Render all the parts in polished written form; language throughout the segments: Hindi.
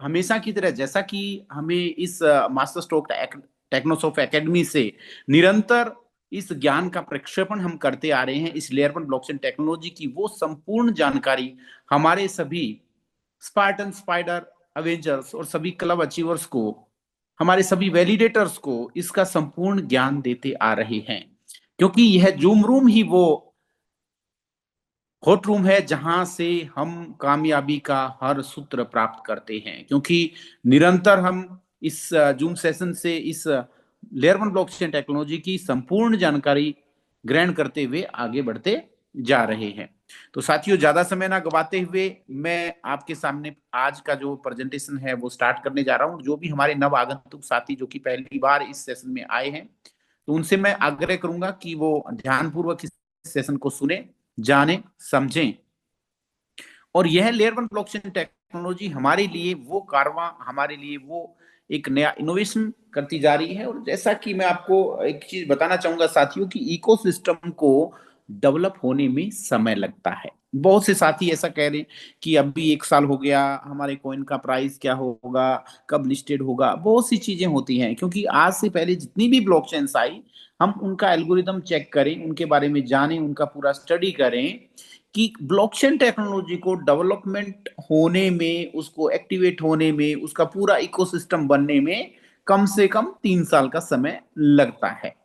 हमेशा की तरह जैसा कि हमें इस मास्टर स्ट्रोक टेक्नोसॉफ्ट एकेडमी से निरंतर इस ज्ञान का प्रक्षेपण हम करते आ रहे हैं, इस लेयर वन ब्लॉकचेन टेक्नोलॉजी की वो संपूर्ण जानकारी हमारे सभी स्पार्टन, स्पाइडर, अवेंजर्स और सभी क्लब अचीवर्स को, हमारे सभी वैलिडेटर्स को इसका संपूर्ण ज्ञान देते आ रहे हैं, क्योंकि यह जूम रूम ही वो हॉट रूम है जहां से हम कामयाबी का हर सूत्र प्राप्त करते हैं। क्योंकि निरंतर हम इस जूम सेशन से इस लेयर वन ब्लॉकचेन टेक्नोलॉजी की संपूर्ण जानकारी ग्रहण करते हुए आगे बढ़ते जा रहे हैं। तो साथियों, ज्यादा समय ना गवाते हुए मैं आपके सामने आज का जो प्रेजेंटेशन है वो स्टार्ट करने जा रहा हूं। जो भी हमारे नव आगंतुक साथी जो कि पहली बार इस सेशन में आए हैं, तो उनसे मैं आग्रह करूंगा कि वो ध्यानपूर्वक इस सेशन को सुने, जाने, समझें। और यह लेयर वन ब्लॉकचेन टेक्नोलॉजी हमारे लिए वो कारवां, हमारे लिए वो एक नया इनोवेशन करती जा रही है। और जैसा कि मैं आपको एक चीज बताना चाहूंगा साथियों, कि इकोसिस्टम को डेवलप होने में समय लगता है। बहुत से साथी ऐसा कह रहे हैं कि अभी 1 साल हो गया, हमारे कॉइन का प्राइस क्या होगा, कब लिस्टेड होगा। बहुत सी चीजें होती हैं, क्योंकि आज से पहले जितनी भी ब्लॉकचेन्स आई, हम उनका एल्गोरिदम चेक करें, उनके बारे में जानें, उनका पूरा स्टडी करें कि ब्लॉकचेन टेक्नोलॉजी को डेवलपमेंट होने में, उसको एक्टिवेट होने में, उसका पूरा इकोसिस्टम बनने में कम से कम 3 साल का समय लगता है।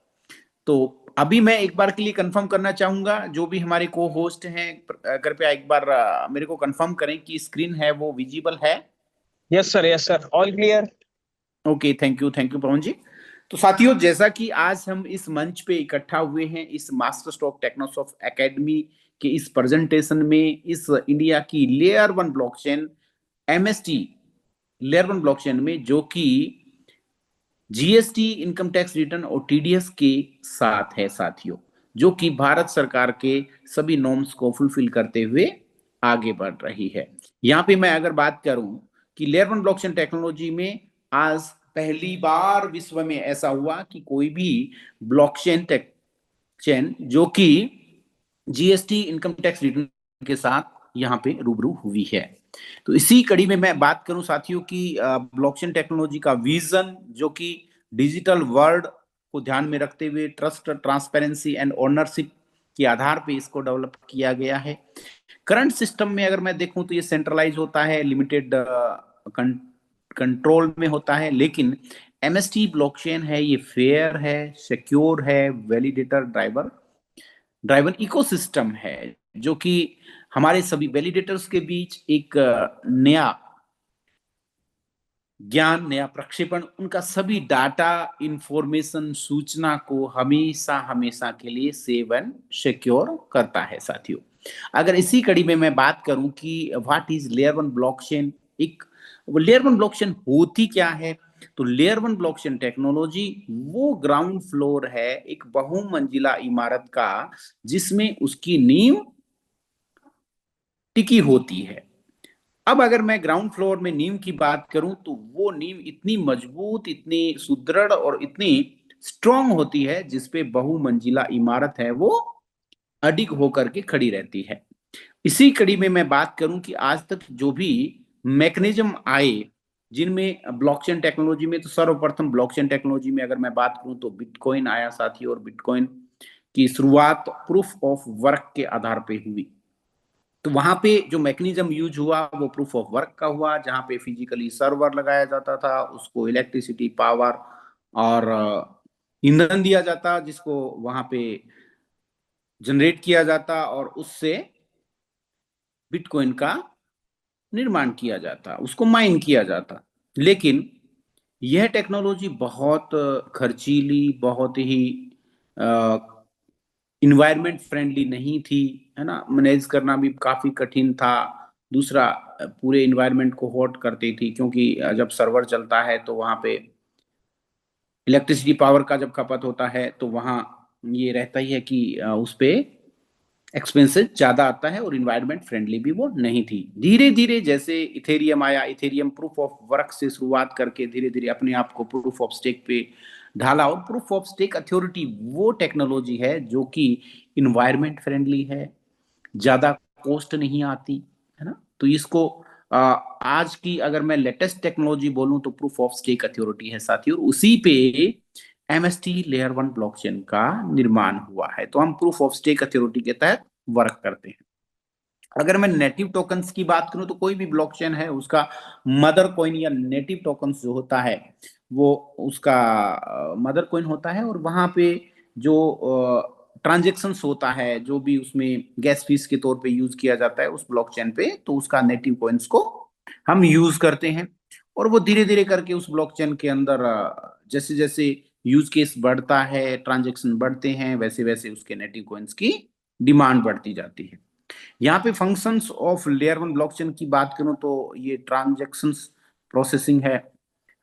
तो अभी मैं एक बार के लिए कंफर्म करना चाहूंगा, जो भी हमारे को होस्ट हैं, कृपया एक बार मेरे को कंफर्म करें कि स्क्रीन है वो विजिबल है। Yes sir, all clear. Okay, thank you Pavan ji. तो साथियों, जैसा कि आज हम इस मंच पे इकट्ठा हुए हैं, इस मास्टर स्ट्रोक टेक्नोसॉफ्ट एकेडमी के इस प्रेजेंटेशन में, इस इंडिया की layer one blockchain MST layer one blockchain में, जो कि जीएसटी, इनकम टैक्स रिटर्न और टीडीएस के साथ है साथियों, जो कि भारत सरकार के सभी नॉर्म्स को फुलफिल करते हुए आगे बढ़ रही है। यहाँ पे मैं अगर बात करूं कि लेयर वन ब्लॉकचेन टेक्नोलॉजी में आज पहली बार विश्व में ऐसा हुआ कि कोई भी ब्लॉकचेन टेक चेन जो कि जीएसटी, इनकम टैक्स रिटर्न के साथ यहाँ पे रूबरू हुई है। तो इसी कड़ी में मैं बात करूं साथियों की ब्लॉकचेन टेक्नोलॉजी का विजन, जो कि डिजिटल वर्ल्ड को ध्यान में रखते हुए ट्रस्ट, ट्रांसपेरेंसी एंड ओनरशिप के आधार पे इसको डेवलप किया गया है। करंट सिस्टम में अगर मैं देखूं तो ये सेंट्रलाइज होता है, लिमिटेड कंट्रोल में होता है, लेकिन एमएसटी ब्लॉकचेन है, ये फेयर है, सिक्योर है, वैलिडेटर ड्राइवर ड्राइवन इकोसिस्टम है, जो कि हमारे सभी वैलिडेटर्स के बीच एक नया ज्ञान, नया प्रक्षेपण, उनका सभी डाटा, इंफॉर्मेशन, सूचना को हमेशा हमेशा के लिए सेव एंड सिक्योर करता है साथियों। अगर इसी कड़ी में मैं बात करूं कि what is layer one blockchain, एक लेयर वन ब्लॉकचेन होती क्या है, तो लेयर वन ब्लॉकचेन टेक्नोलॉजी वो ग्राउंड फ्लोर है एक बहुमंजिला इमारत का, जिसमें उसकी नींव टिकी होती है। अब अगर मैं ग्राउंड फ्लोर में नींव की बात करूं, तो वो नींव इतनी मजबूत, इतनी सुदृढ़ और इतनी स्ट्रांग होती है, जिसपे बहुमंजिला इमारत है वो अडिग होकर के खड़ी रहती है। इसी कड़ी में मैं बात करूं कि आज तक जो भी मैकेनिज्म आए, जिनमें ब्लॉकचेन टेक्नोलॉजी में, तो सर्वप्रथम ब्लॉकचेन टेक्नोलॉजी में अगर मैं बात करूं तो बिटकॉइन आया साथी, और बिटकॉइन की शुरुआत प्रूफ ऑफ वर्क के आधार पे हुई। तो वहां पे जो मैकेनिज्म यूज हुआ वो प्रूफ ऑफ वर्क का हुआ, जहां पे फिजिकली सर्वर लगाया जाता था, उसको इलेक्ट्रिसिटी, पावर और ईंधन दिया जाता, जिसको वहां पे जनरेट किया जाता, और उससे बिटकॉइन का निर्माण किया जाता, उसको माइन किया जाता। लेकिन यह टेक्नोलॉजी बहुत खर्चीली, बहुत ही इन्वायरमेंट फ्रेंडली नहीं थी, है ना, मैनेज करना भी काफी कठिन था। दूसरा, पूरे इन्वायरमेंट को हॉट करती थी, क्योंकि जब सर्वर चलता है तो वहां पे इलेक्ट्रिसिटी पावर का जब खपत होता है, तो वहां ये रहता ही है कि उस पे एक्सपेंसेस ज्यादा आता है, और इन्वायरमेंट फ्रेंडली भी वो नहीं थी। धीरे धीरे जैसे इथेरियम आया, इथेरियम प्रूफ ऑफ वर्क से शुरुआत करके धीरे धीरे अपने आप को प्रूफ ऑफ स्टेक पे ढाला। और प्रूफ ऑफ स्टेक अथॉरिटी वो टेक्नोलॉजी है जो कि इन्वायरमेंट फ्रेंडली है, ज्यादा कॉस्ट नहीं आती, है ना। तो इसको आज की अगर मैं लेटेस्ट टेक्नोलॉजी बोलूं तो प्रूफ ऑफ स्टेक अथॉरिटी है साथियों, और उसी पे एमएसटी लेयर वन ब्लॉकचेन का निर्माण हुआ है। तो हम प्रूफ ऑफ स्टेक अथॉरिटी के तहत वर्क करते हैं। अगर मैं नेटिव टोकन्स की बात करूं तो कोई भी ब्लॉकचेन है उसका मदर कॉइन या नेटिव टोकन्स जो होता है वो उसका मदर कॉइन होता है, और वहां पे जो ट्रांजेक्शन्स होता है, जो भी उसमें गैस फीस के तौर पे यूज किया जाता है उस ब्लॉकचेन पे, तो उसका नेटिव कॉइन्स को हम यूज करते हैं। और वो धीरे धीरे करके उस ब्लॉकचेन के अंदर जैसे जैसे यूज केस बढ़ता है, ट्रांजेक्शन बढ़ते हैं, वैसे वैसे उसके नेटिव कॉइन्स की डिमांड बढ़ती जाती है। यहाँ पे functions of layer one blockchain की बात करूं तो ये ट्रांजैक्शंस प्रोसेसिंग है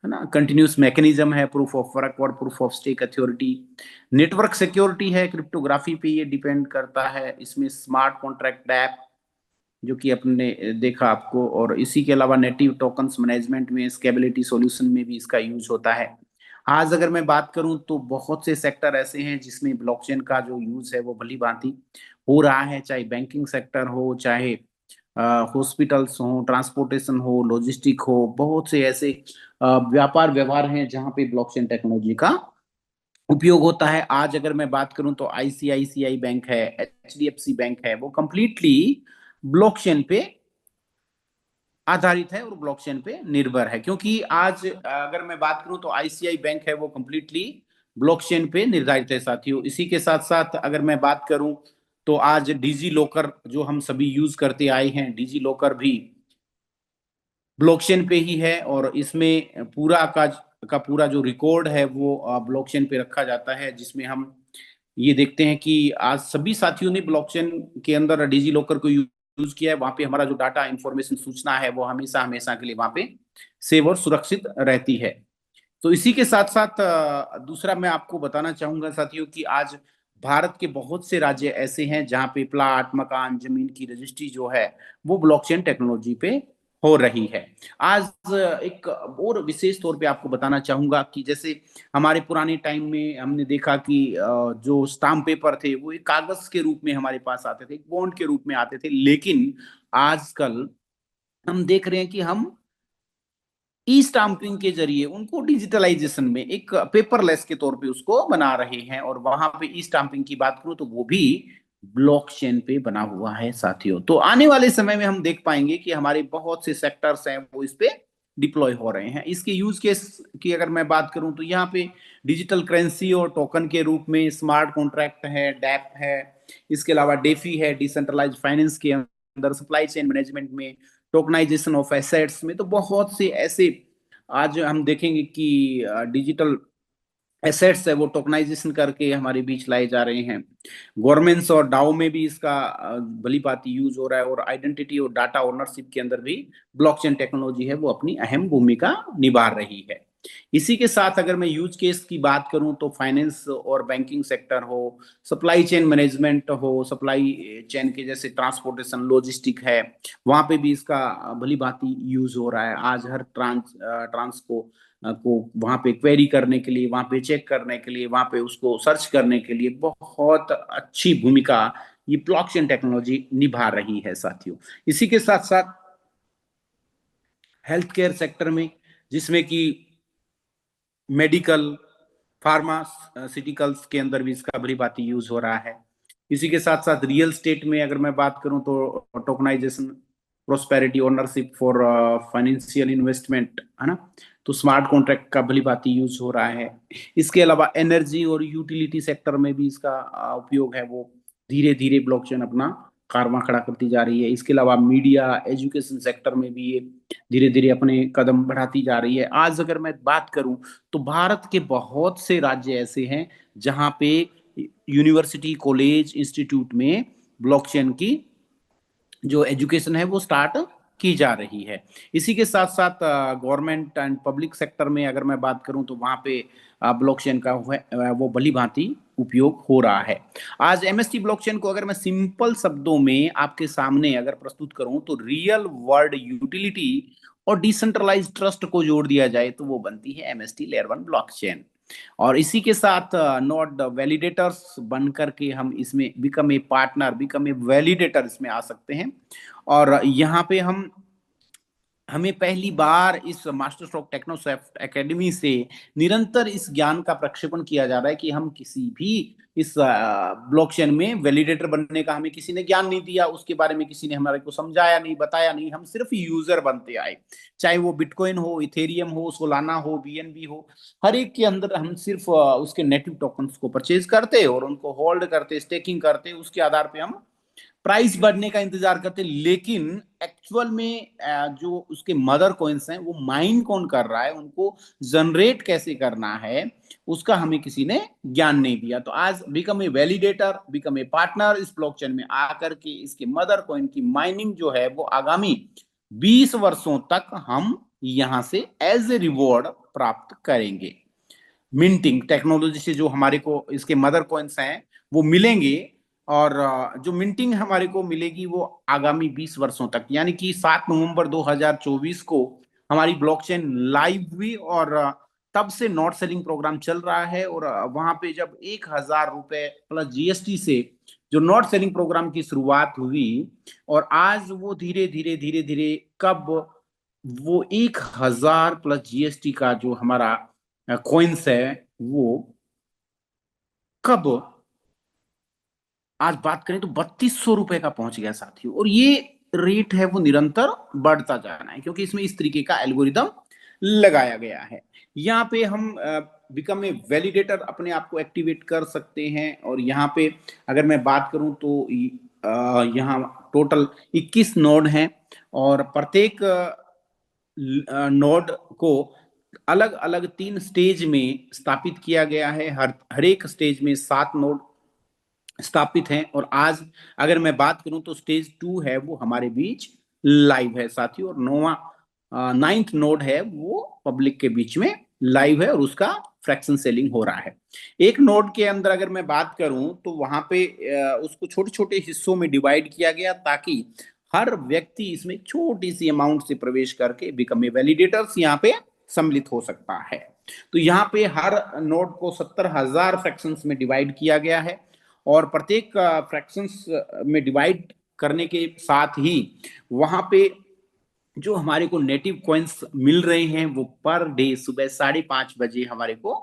ना, कंटिन्यूस मैकेनिज्म है, प्रूफ ऑफ वर्क और proof of stake authority, network security है, क्रिप्टोग्राफी पे ये डिपेंड करता है, इसमें स्मार्ट कॉन्ट्रैक्ट ऐप जो कि अपने देखा आपको, और इसी के अलावा नेटिव टोकन्स मैनेजमेंट में, स्केबिलिटी सॉल्यूशन में भी इसका यूज होता है। आज अगर मैं बात करूं तो बहुत से सेक्टर ऐसे हैं जिसमें ब्लॉकचेन का जो यूज है वो भली भांति हो रहा है, चाहे बैंकिंग सेक्टर हो, चाहे हॉस्पिटल्स हो, ट्रांसपोर्टेशन हो, लॉजिस्टिक हो, बहुत से ऐसे व्यापार व्यवहार हैं जहां पे ब्लॉकचेन टेक्नोलॉजी का उपयोग होता है। आज अगर मैं बात करूं तो आईसीआईसीआई बैंक है, एचडीएफसी बैंक है, वो कंप्लीटली ब्लॉकचेन पे आधारित है और ब्लॉकचेन पे निर्भर है, क्योंकि आज अगर मैं बात करूं तो आईसीआई बैंक है वो कंप्लीटली ब्लॉकचेन पे निर्धारित है साथियों। इसी के साथ साथ अगर मैं बात करूं तो आज डिजी लॉकर जो हम सभी यूज करते आए हैं, डिजी लॉकर भी ब्लॉकचेन पे ही है, और इसमें पूरा का पूरा जो रिकॉर्ड है वो ब्लॉकचेन पे रखा जाता है, जिसमें हम ये देखते हैं कि आज सभी साथियों ने ब्लॉकचेन के अंदर डिजी लॉकर को यूज किया है। वहां पे हमारा जो डाटा इंफॉर्मेशन सूचना है वो हमेशा हमेशा के लिए वहां पे सेव और सुरक्षित रहती है। तो इसी के साथ साथ दूसरा मैं आपको बताना चाहूंगा साथियों कि आज भारत के बहुत से राज्य ऐसे हैं जहां पे प्लाट, मकान, जमीन की रजिस्ट्री जो है वो ब्लॉकचेन टेक्नोलॉजी पे हो रही है। आज एक और विशेष तौर पे आपको बताना चाहूंगा कि जैसे हमारे पुराने टाइम में हमने देखा कि जो स्टाम्प पेपर थे वो एक कागज के रूप में हमारे पास आते थे, एक बॉन्ड के रूप में आते थे, लेकिन आजकल हम देख रहे हैं कि हम ई स्टाम्पिंग के जरिए उनको डिजिटलाइजेशन में एक पेपरलेस के तौर पे उसको बना रहे हैं। और वहां पे ई स्टाम्पिंग की बात करूं तो वो भी ब्लॉकचेन पे बना हुआ है साथियों। तो आने वाले समय में हम देख पाएंगे कि हमारे बहुत से सेक्टर्स हैं वो इस पे डिप्लॉय हो रहे हैं। इसके यूज केस की अगर मैं बात करूं तो यहाँ पे डिजिटल करेंसी और टोकन के रूप में स्मार्ट कॉन्ट्रैक्ट है, डैप है, इसके अलावा डेफी है, डिसेंट्रलाइज फाइनेंस के अंदर सप्लाई चेन मैनेजमेंट में, टोकनाइजेशन ऑफ एसेट्स में, तो बहुत से ऐसे आज हम देखेंगे कि डिजिटल एसेट्स है वो टोकनाइजेशन करके हमारे बीच लाए जा रहे हैं। गवर्नमेंट्स और डाओ में भी इसका भली भांति यूज हो रहा है, और आइडेंटिटी और डाटा ओनरशिप के अंदर भी ब्लॉकचेन टेक्नोलॉजी है वो अपनी अहम भूमिका निभा रही है। इसी के साथ अगर मैं यूज केस की बात करूं तो फाइनेंस और बैंकिंग सेक्टर हो, सप्लाई चेन मैनेजमेंट हो, सप्लाई चेन के जैसे ट्रांसपोर्टेशन लॉजिस्टिक है, वहां पे भी इसका भली भांति यूज हो रहा है। आज हर ट्रांस को वहां पे क्वेरी करने के लिए, वहां पे चेक करने के लिए, वहां पे उसको सर्च करने के लिए बहुत अच्छी भूमिका ये ब्लॉकचेन टेक्नोलॉजी निभा रही है साथियों। इसी के साथ साथ हेल्थ केयर सेक्टर में, जिसमें कि मेडिकल, फार्मास्यूटिकल्स के अंदर भी इसका बड़ी भांति यूज हो रहा है। इसी के साथ साथ रियल स्टेट में अगर मैं बात करूं तो tokenization, prosperity ownership for financial investment, है ना, तो स्मार्ट कॉन्ट्रैक्ट का भली भांति यूज हो रहा है। इसके अलावा एनर्जी और यूटिलिटी सेक्टर में भी इसका उपयोग है वो धीरे धीरे ब्लॉकचेन अपना कारवां खड़ा करती जा रही है। इसके अलावा मीडिया, एजुकेशन सेक्टर में भी ये धीरे धीरे अपने कदम बढ़ाती जा रही है। आज अगर मैं बात करूं तो भारत के बहुत से राज्य ऐसे हैं जहां पे यूनिवर्सिटी, कॉलेज, इंस्टीट्यूट में ब्लॉकचेन की जो एजुकेशन है वो स्टार्ट की जा रही है। इसी के साथ साथ गवर्नमेंट एंड पब्लिक सेक्टर में अगर मैं बात करूं तो वहां पे ब्लॉकचेन का वो भली भांति उपयोग हो रहा है। आज एमएसटी ब्लॉकचेन को अगर मैं सिंपल शब्दों में आपके सामने अगर प्रस्तुत करूं तो रियल वर्ल्ड यूटिलिटी और डिसेंट्रलाइज ट्रस्ट को जोड़ दिया जाए तो वो बनती है एमएसटी लेयर वन ब्लॉकचेन। और इसी के साथ नोड वैलिडेटर्स बन करके हम इसमें become a partner, become a validator इसमें आ सकते हैं। और यहाँ पे हम हमें पहली बार इस मास्टर स्ट्रोक टेक्नोसॉफ्ट एकेडमी से निरंतर इस ज्ञान का प्रक्षेपण किया जा रहा है कि हम किसी भी इस ब्लॉकचेन में वैलिडेटर बनने का हमें किसी ने ज्ञान नहीं दिया, उसके बारे में किसी ने हमारे को समझाया नहीं, बताया नहीं, हम सिर्फ यूजर बनते आए। चाहे वो बिटकॉइन हो, इथेरियम हो, सोलाना हो, बीएनबी हो, हर एक के अंदर हम सिर्फ उसके नेटिव टोकन्स को परचेज करते और उनको होल्ड करते, स्टेकिंग करते, उसके आधार पे हम प्राइस बढ़ने का इंतजार करते। लेकिन एक्चुअल में जो उसके मदर कॉइन्स हैं वो माइन कौन कर रहा है, उनको जनरेट कैसे करना है, उसका हमें किसी ने ज्ञान नहीं दिया। तो आज become a validator, become a partner इस ब्लॉकचेन में आकर के इसके मदर कॉइन की माइनिंग जो है वो आगामी 20 वर्षों तक हम यहां से एज ए रिवॉर्ड प्राप्त करेंगे। मिंटिंग टेक्नोलॉजी से जो हमारे को इसके मदर कॉइन्स हैं वो मिलेंगे, और जो मिंटिंग हमारे को मिलेगी वो आगामी 20 वर्षों तक, यानी कि 7 नवंबर 2024 को हमारी ब्लॉकचेन लाइव हुई, और तब से नोट सेलिंग प्रोग्राम चल रहा है। और वहां पे जब 1,000 रुपए प्लस जीएसटी से जो नोट सेलिंग प्रोग्राम की शुरुआत हुई, और आज वो धीरे धीरे धीरे धीरे कब वो 1,000 प्लस जीएसटी का जो हमारा कॉइन्स है वो कब आज बात करें तो 3200 रुपए का पहुंच गया साथियों। और ये रेट है वो निरंतर बढ़ता जा रहा है, क्योंकि इसमें इस तरीके का एल्गोरिदम लगाया गया है। यहाँ पे हम बिकम ए वैलिडेटर अपने आप को एक्टिवेट कर सकते हैं। और यहाँ पे अगर मैं बात करूं तो यहाँ टोटल 21 नोड हैं, और प्रत्येक नोड को अलग अलग 3 स्टेज में स्थापित किया गया है। हर एक स्टेज में 7 नोड स्थापित हैं। और आज अगर मैं बात करूं तो स्टेज 2 है वो हमारे बीच लाइव है साथियों, और नौवा 9th नोड है वो पब्लिक के बीच में लाइव है, और उसका फ्रैक्शन सेलिंग हो रहा है। एक नोड के अंदर अगर मैं बात करूं तो वहां पे उसको छोटे छोटे हिस्सों में डिवाइड किया गया, ताकि हर व्यक्ति इसमें छोटी सी अमाउंट से प्रवेश करके बिकम ए वैलिडेटर्स यहाँ पे सम्मिलित हो सकता है। तो यहाँ पे हर नोड को 70,000 फ्रैक्शंस में डिवाइड किया गया है, और प्रत्येक फ्रैक्शंस में डिवाइड करने के साथ ही वहां पे जो हमारे को नेटिव कॉइन्स मिल रहे हैं वो पर डे सुबह 5:30 बजे हमारे को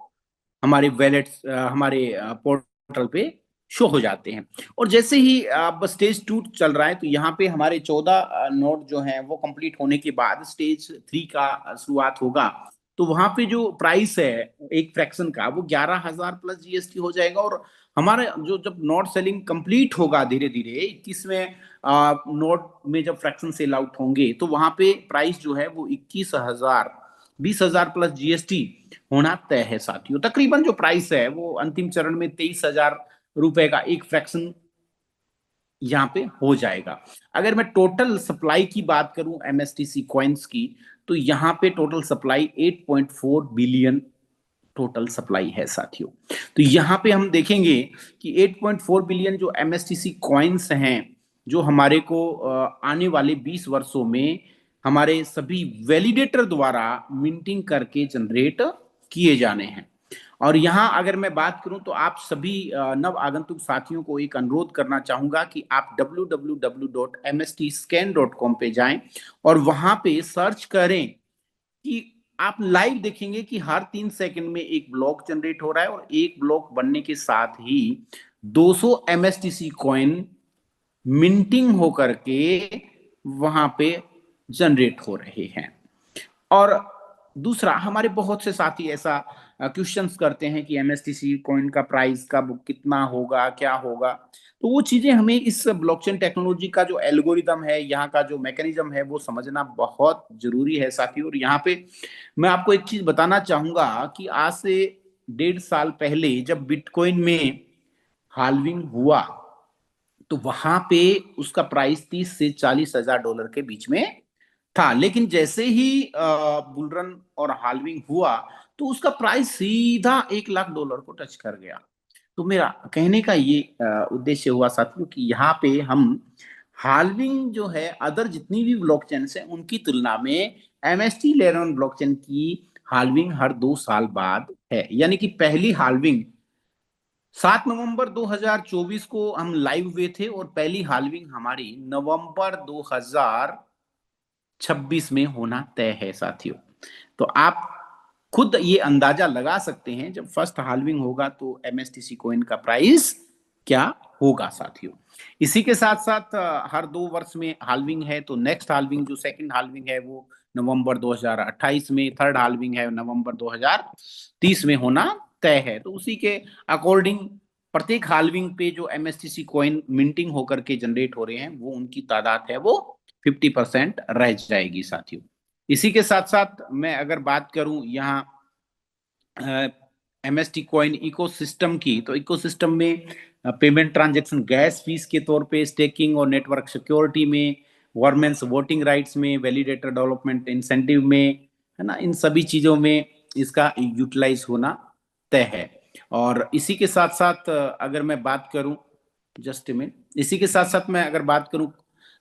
हमारे वैलेट हमारे पोर्टल पे शो हो जाते हैं। और जैसे ही अब स्टेज 2 चल रहा है, तो यहाँ पे हमारे 14 नोड जो हैं वो कंप्लीट होने के बाद स्टेज 3 का शुरुआत होगा। तो वहां पे जो प्राइस है एक फ्रैक्शन का वो 11,000 प्लस जीएसटी हो जाएगा। और हमारे जो जब नोट सेलिंग कंप्लीट होगा धीरे धीरे 21वें नोट में जब फ्रैक्शन सेल आउट होंगे, तो वहां पे प्राइस जो है वो 21,000 20,000 प्लस जीएसटी होना तय है साथियों। तकरीबन जो प्राइस है वो अंतिम चरण में 23,000 रुपए का एक फ्रैक्शन यहाँ पे हो जाएगा। अगर मैं टोटल सप्लाई की बात करूं एमएसटीसी कॉइन्स की, तो यहाँ पे total supply 8.4 billion total supply है साथियों। तो यहाँ पे हम देखेंगे कि 8.4 बिलियन जो एमएसटीसी कॉइन्स हैं, जो हमारे को आने वाले 20 वर्षों में हमारे सभी वैलिडेटर द्वारा मिंटिंग करके जनरेट किए जाने हैं। और यहाँ अगर मैं बात करूं तो आप सभी नव आगंतुक साथियों को एक अनुरोध करना चाहूंगा कि आप www.mstscan.com पे जाएं, और वहां पे सर्च करें कि आप लाइव देखेंगे कि हर 3 सेकंड में एक ब्लॉक जनरेट हो रहा है, और एक ब्लॉक बनने के साथ ही 200 एमएसटीसी कॉइन मिंटिंग होकर के वहां पे जनरेट हो रहे हैं। और दूसरा, हमारे बहुत से साथी ऐसा क्वेश्चंस करते हैं कि एमएसटीसी कॉइन का प्राइस कब कितना होगा, क्या होगा। तो वो चीजें हमें इस ब्लॉकचेन टेक्नोलॉजी का जो एल्गोरिदम है, यहाँ का जो मैकेनिज्म है वो समझना बहुत जरूरी है साथियों। और यहाँ पे मैं आपको एक चीज बताना चाहूंगा कि आज से 1.5 साल पहले जब बिटकॉइन में हाल्विंग हुआ, तो वहां पे उसका प्राइस 30 से 40 हजार डॉलर के बीच में था। लेकिन जैसे ही बुलरन और हाल्विंग हुआ, तो उसका प्राइस सीधा 1 लाख डॉलर को टच कर गया। तो मेरा कहने का ये उद्देश्य हुआ साथियों कि यहाँ पे हम हाल्विंग जो है अदर जितनी भी ब्लॉकचेन है उनकी तुलना में एमएसटी लेयर वन ब्लॉकचेन की हाल्विंग हर 2 साल बाद है। यानी कि पहली हाल्विंग 7 नवंबर 2024 को हम लाइव हुए थे, और पहली हाल्विंग हमारी नवंबर 2023 2026 में होना तय है साथियों। तो आप खुद ये अंदाजा लगा सकते हैं जब फर्स्ट हाल्विंग होगा तो एमएसटीसी कॉइन का प्राइस क्या होगा साथियों। इसी के साथ साथ हर 2 वर्ष में हाल्विंग है, तो नेक्स्ट हाल्विंग जो सेकंड हाल्विंग है वो नवंबर 2028 में, थर्ड हाल्विंग है नवंबर 2030 में होना तय है। तो उसी के अकॉर्डिंग प्रत्येक हाल्विंग पे जो एमएसटीसी कॉइन मिंटिंग होकर के जनरेट हो रहे हैं वो उनकी तादाद है वो 50% रह जाएगी साथियों। इसी के साथ साथ मैं अगर बात करूं यहाँ एमएसटी कॉइन इकोसिस्टम की, तो इकोसिस्टम में पेमेंट ट्रांजैक्शन गैस फीस के तौर पे, स्टेकिंग और नेटवर्क सिक्योरिटी में, गवर्नमेंट्स वोटिंग राइट्स में, वैलिडेटर डेवलपमेंट इंसेंटिव में, है ना, इन सभी चीजों में इसका यूटिलाइज होना तय है। और इसी के साथ साथ अगर मैं बात करूं, जस्ट मिनट, इसी के साथ साथ मैं अगर बात करूं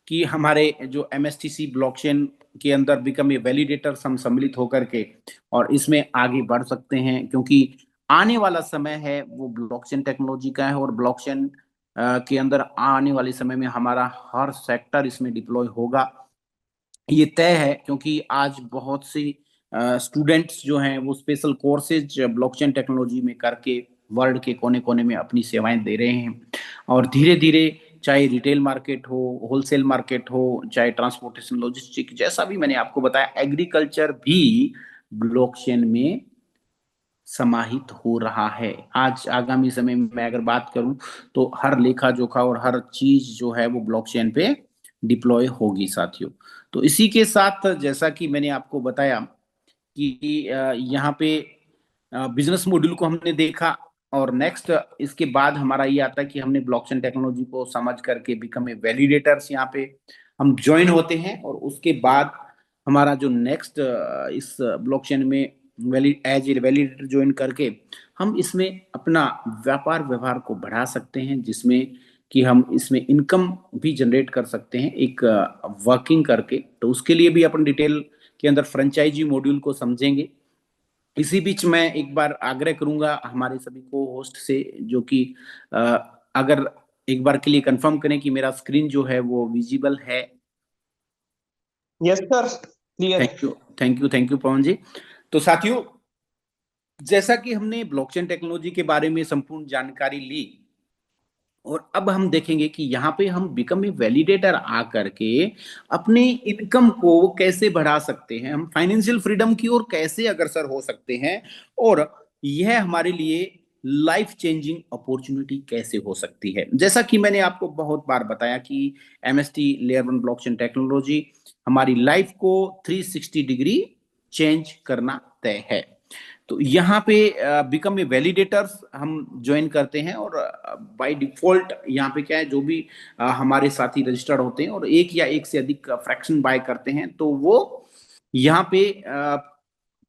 कि हमारे जो एमएसटीसी ब्लॉकचेन के अंदर बिकम ए वैलिडेटर्स हम सम्मिलित होकर के और इसमें आगे बढ़ सकते हैं, क्योंकि आने वाला समय है वो ब्लॉकचेन टेक्नोलॉजी का है और ब्लॉकचेन के अंदर आने वाले समय में हमारा हर सेक्टर इसमें डिप्लॉय होगा, ये तय है। क्योंकि आज बहुत सी स्टूडेंट्स जो हैं वो स्पेशल कोर्सेज ब्लॉकचेन टेक्नोलॉजी में करके वर्ल्ड के कोने कोने में अपनी सेवाएं दे रहे हैं। और धीरे धीरे चाहे रिटेल मार्केट हो, होलसेल मार्केट हो, चाहे ट्रांसपोर्टेशन लॉजिस्टिक, जैसा भी मैंने आपको बताया, एग्रीकल्चर भी ब्लॉकचेन में समाहित हो रहा है। आज आगामी समय में मैं अगर बात करूं तो हर लेखा जोखा और हर चीज जो है वो ब्लॉकचेन पे डिप्लॉय होगी साथियों। तो इसी के साथ जैसा कि मैंने आपको बताया कि यहाँ पे बिजनेस मॉड्यूल को हमने देखा, और नेक्स्ट इसके बाद हमारा ये आता है कि हमने ब्लॉकचेन टेक्नोलॉजी को समझ करके बिकम ए वैलिडेटर्स यहाँ पे हम ज्वाइन होते हैं। और उसके बाद हमारा जो नेक्स्ट इस ब्लॉकचेन में valid as a validator join करके हम इसमें अपना व्यापार व्यवहार को बढ़ा सकते हैं, जिसमें कि हम इसमें इनकम भी जनरेट कर सकते हैं एक वर्किंग करके। तो उसके लिए भी अपन डिटेल के अंदर फ्रेंचाइजी मॉड्यूल को समझेंगे। इसी बीच मैं एक बार आग्रह करूंगा हमारे सभी को होस्ट से, जो कि अ, अगर एक बार के लिए कंफर्म करें कि मेरा स्क्रीन जो है वो विजिबल है। Yes sir, clear. Thank you, thank you, thank you Pavan ji. तो साथियों, जैसा कि हमने ब्लॉकचेन टेक्नोलॉजी के बारे में संपूर्ण जानकारी ली, और अब हम देखेंगे कि यहाँ पे हम बिकम ए वैलिडेटर आकर के अपने इनकम को कैसे बढ़ा सकते हैं, हम फाइनेंशियल फ्रीडम की ओर कैसे अग्रसर हो सकते हैं, और यह हमारे लिए लाइफ चेंजिंग अपॉर्चुनिटी कैसे हो सकती है। जैसा कि मैंने आपको बहुत बार बताया कि MST layer one blockchain technology हमारी लाइफ को 360 डिग्री चेंज करना तय है। तो यहाँ पे बिकम ए वैलिडेटर्स हम ज्वाइन करते हैं, और बाय डिफॉल्ट यहाँ पे क्या है, जो भी हमारे साथी रजिस्टर्ड होते हैं और एक या एक से अधिक फ्रैक्शन बाय करते हैं, तो वो यहाँ पे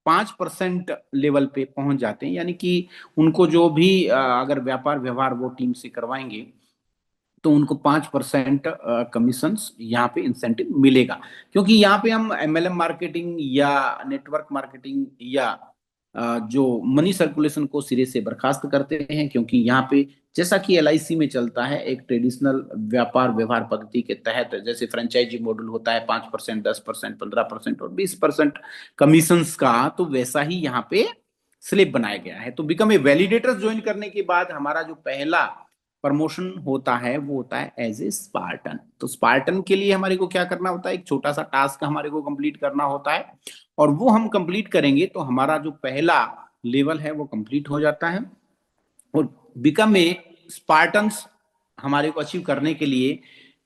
5% लेवल पे पहुंच जाते हैं। यानी कि उनको जो भी अगर व्यापार व्यवहार वो टीम से करवाएंगे तो उनको 5% कमीशन यहाँ पे इंसेंटिव मिलेगा। क्योंकि यहाँ पे हम एमएलएम मार्केटिंग या नेटवर्क मार्केटिंग या जो मनी सर्कुलेशन को सिरे से बर्खास्त करते हैं, क्योंकि यहाँ पे जैसा कि एलआईसी में चलता है एक ट्रेडिशनल व्यापार व्यवहार पद्धति के तहत, जैसे फ्रेंचाइजी मॉडल होता है 5%, 10%, 15% और 20% कमीशन का, तो वैसा ही यहाँ पे स्लेब बनाया गया है। तो बिकम ए वैलिडेटर ज्वाइन करने के बाद हमारा जो पहला प्रमोशन होता है वो होता है एज ए स्पार्टन। तो स्पार्टन के लिए हमारे को क्या करना होता है, एक छोटा सा टास्क हमारे को कंप्लीट करना होता है, और वो हम कंप्लीट करेंगे तो हमारा जो पहला लेवल है वो कंप्लीट हो जाता है। और बिकम ए स्पार्टन्स हमारे को अचीव करने के लिए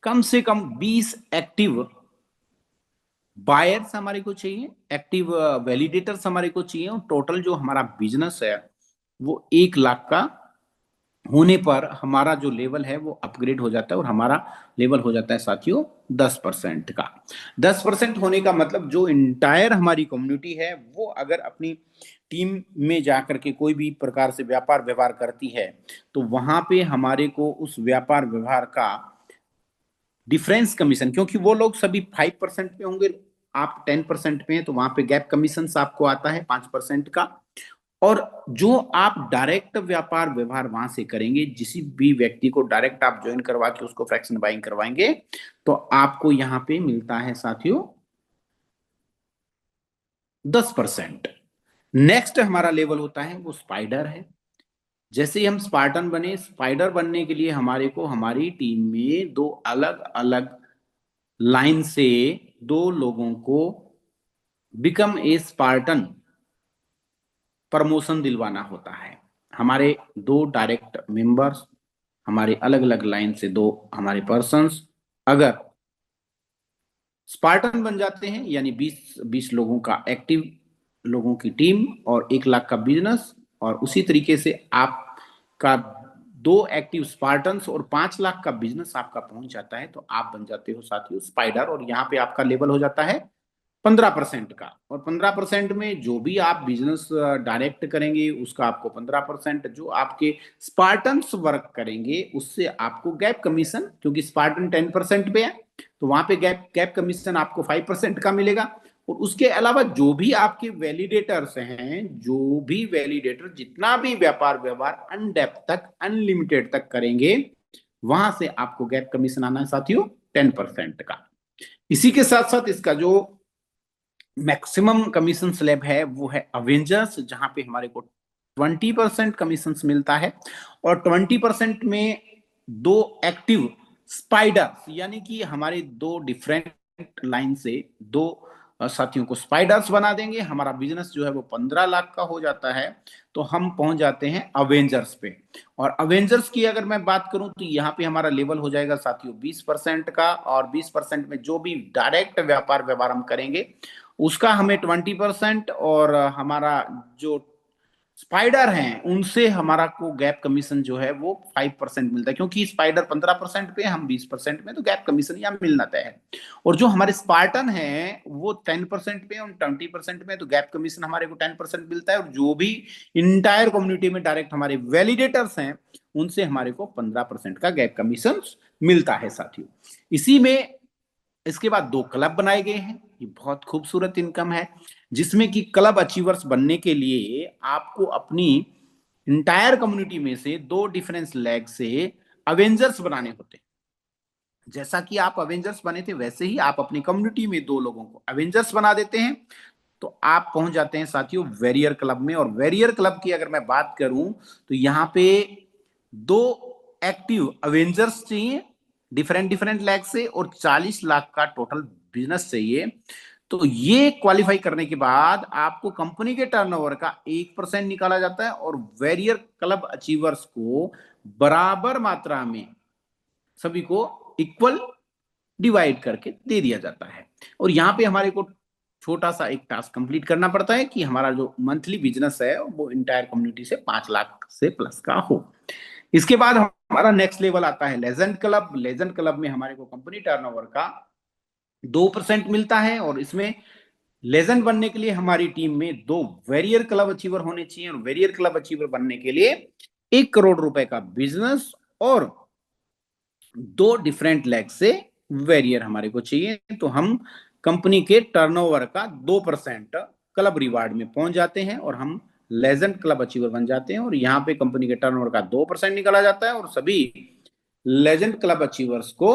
कम से कम 20 एक्टिव बायर्स हमारे को चाहिए, एक्टिव वैलिडेटर्स हमारे को चाहिए, और टोटल जो हमारा बिजनेस है वो 1 लाख का होने पर हमारा जो लेवल है वो अपग्रेड हो जाता है, और हमारा लेवल हो जाता है साथियों 10% का। 10% होने का मतलब जो इंटायर हमारी कम्युनिटी है वो अगर अपनी टीम में जाकर के कोई भी प्रकार से व्यापार व्यवहार करती है, तो वहां पे हमारे को उस व्यापार व्यवहार का डिफरेंस कमीशन, क्योंकि वो लोग सभी 5% पे होंगे, आप 10% पे हैं, तो वहां पे गैप कमीशन आपको आता है 5% का। और जो आप डायरेक्ट व्यापार व्यवहार वहां से करेंगे, जिस भी व्यक्ति को डायरेक्ट आप ज्वाइन करवा के उसको फ्रैक्शन बाइंग करवाएंगे, तो आपको यहाँ पे मिलता है साथियों 10%। नेक्स्ट हमारा लेवल होता है वो स्पाइडर है। जैसे ही हम स्पार्टन बने, स्पाइडर बनने के लिए हमारे को हमारी टीम में दो अलग अलग लाइन से दो लोगों को बिकम ए स्पार्टन प्रमोशन दिलवाना होता है। हमारे दो डायरेक्ट मेंबर्स, हमारे अलग अलग लाइन से दो हमारे पर्सन्स अगर स्पार्टन बन जाते हैं, यानी 20 लोगों का एक्टिव लोगों की टीम और 1 लाख का बिजनेस, और उसी तरीके से आपका दो एक्टिव स्पार्टन्स और 5 लाख का बिजनेस आपका पहुंच जाता है, तो आप बन जाते हो साथियों स्पाइडर। और यहाँ पे आपका लेवल हो जाता है 15% का। और 15% में जो भी आप बिजनेस डायरेक्ट करेंगे उसका आपको 15%, जो आपके स्पार्टन्स वर्क करेंगे उससे आपको गैप कमीशन, क्योंकि स्पार्टन 10% पे है तो वहां पे गैप कमीशन आपको 5% का मिलेगा। और उसके अलावा जो भी आपके वैलिडेटर्स हैं, जो भी वैलिडेटर जितना भी व्यापार व्यवहार अनडेप्थ तक अनलिमिटेड तक करेंगे, वहां से आपको गैप कमीशन आना है साथियों 10% का। इसी के साथ साथ इसका जो मैक्सिमम कमीशन स्लैब है वो है अवेंजर्स, जहां पे हमारे को 20% कमीशन मिलता है। और 20% में दो एक्टिव स्पाइडर्स, यानी कि हमारे दो डिफरेंट लाइन से दो साथियों को स्पाइडर्स बना देंगे, हमारा बिजनेस जो है वो 15 लाख का हो जाता है, तो हम पहुंच जाते हैं अवेंजर्स पे। और अवेंजर्स की अगर मैं बात करूं तो यहाँ पे हमारा लेवल हो जाएगा साथियों 20% का। और 20% में जो भी डायरेक्ट व्यापार व्यवहार हम करेंगे उसका हमें 20%, और हमारा जो स्पाइडर हैं उनसे हमारा को गैप कमीशन जो है वो 5% मिलता है, क्योंकि स्पाइडर 15% पे हम 20% में, तो गैप कमीशन यहाँ मिलना तय है। और जो हमारे स्पार्टन हैं वो 10% पे और 20% में, तो गैप कमीशन हमारे को 10% मिलता है। और जो भी इंटायर कम्युनिटी में डायरेक्ट हमारे वैलिडेटर्स हैं उनसे हमारे को 15% का गैप कमीशन मिलता है साथियों। इसी में इसके बाद दो क्लब बनाए गए हैं, ये बहुत खूबसूरत इनकम है, जिसमें कि क्लब अचीवर्स बनने के लिए आपको अपनी इंटायर कम्युनिटी में से दो डिफरेंस लेग से अवेंजर्स बनाने होते हैं। जैसा कि आप अवेंजर्स बने थे वैसे ही आप अपनी कम्युनिटी में दो लोगों को अवेंजर्स बना देते हैं, तो आप पहुंच जाते हैं साथियों वेरियर क्लब में। और वेरियर क्लब की अगर मैं बात करूं तो यहां पे दो एक्टिव अवेंजर्स चाहिए डिफरेंट डिफरेंट लैग से, और 40 लाख का टोटल बिजनेस चाहिए। तो ये क्वालिफाई करने के बाद आपको कंपनी के टर्नओवर का 1% निकाला जाता है, और वेरियर क्लब अचीवर्स को बराबर मात्रा में सभी को इक्वल डिवाइड करके दे दिया जाता है। और यहाँ पे हमारे को छोटा सा एक टास्क कंप्लीट करना पड़ता है कि हमारा जो मंथली बिजनेस है वो इंटायर कम्युनिटी से 5 लाख से प्लस का हो। इसके बाद हमारा नेक्स्ट लेवल आता है लेजेंड क्लब। लेजेंड क्लब में हमारे को कंपनी टर्नओवर का 2% मिलता है, और इसमें लेजेंड बनने के लिए हमारी टीम में दो वेरियर क्लब अचीवर होने चाहिए, और वेरियर क्लब अचीवर बनने के लिए 1 करोड़ रुपए का बिजनेस और दो डिफरेंट लेग से वेरियर हमारे को चाहिए, तो हम कंपनी के टर्नओवर का 2% क्लब रिवार्ड में पहुंच जाते हैं, और हम लेजेंड क्लब अचीवर बन जाते हैं। और यहाँ पे कंपनी के टर्नओवर का 2% निकाला जाता है, और सभी लेजेंड क्लब अचीवर्स को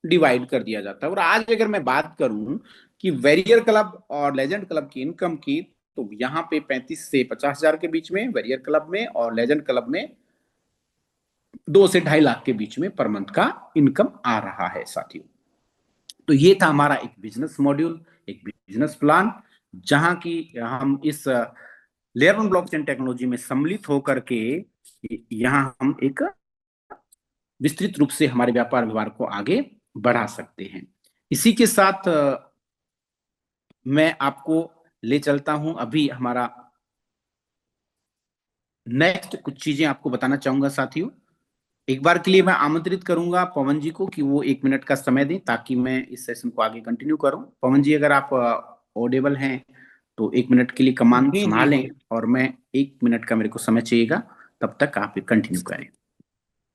डिवाइड कर दिया जाता है। और आज अगर मैं बात करूं कि वेरियर क्लब और लेजेंड क्लब की इनकम की, तो यहाँ पे 35 से 50 हजार के बीच में वेरियर क्लब में, और लेजेंड क्लब में 2 से 2.5 लाख के बीच में पर मंथ का इनकम आ रहा है साथियों। तो ये था हमारा एक बिजनेस मॉड्यूल, एक बिजनेस प्लान, जहां की हम इस लेयर 1 ब्लॉकचेन टेक्नोलॉजी में सम्मिलित होकर के यहां हम एक विस्तृत रूप से हमारे व्यापार व्यवहार को आगे बढ़ा सकते हैं। इसी के साथ मैं आपको ले चलता हूं अभी हमारा नेक्स्ट कुछ चीजें आपको बताना चाहूंगा साथियों। एक बार के लिए मैं आमंत्रित करूंगा पवन जी को कि वो 1 मिनट का समय दें ताकि मैं इस सेशन को आगे कंटिन्यू करूं। पवन जी अगर आप ऑडिबल हैं तो 1 मिनट के लिए कमान जी जी संभालें, जी। और मैं 1 मिनट का मेरे को समय चाहिएगा, तब तक आप कंटिन्यू करें।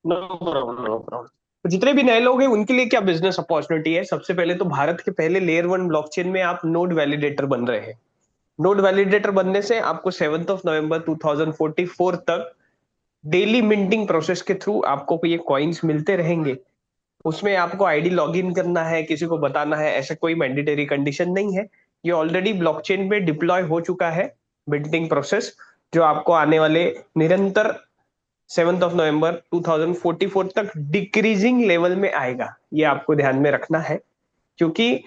No problem no problem. तो जितने भी नए लोग हैं उनके लिए क्या बिजनेस अपॉर्चुनिटी है? सबसे पहले तो भारत के पहले लेयर 1 ब्लॉकचेन में आप नोड वैलिडेटर बन रहे हैं। नोड वैलिडेटर बनने से आपको 7 नवंबर 2044 तक डेली मिंटिंग प्रोसेस के थ्रू आपको ये कॉइन्स मिलते रहेंगे। उसमें आपको आईडी लॉगिन करना है, किसी को बताना है, ऐसा कोई मैंडेटरी कंडीशन नहीं है। ये ऑलरेडी ब्लॉकचेन पे डिप्लॉय हो चुका है बिल्डिंग प्रोसेस, जो आपको आने वाले निरंतर 7 नवंबर 2044 तक डिक्रीजिंग लेवल में आएगा। ये आपको ध्यान में रखना है, क्योंकि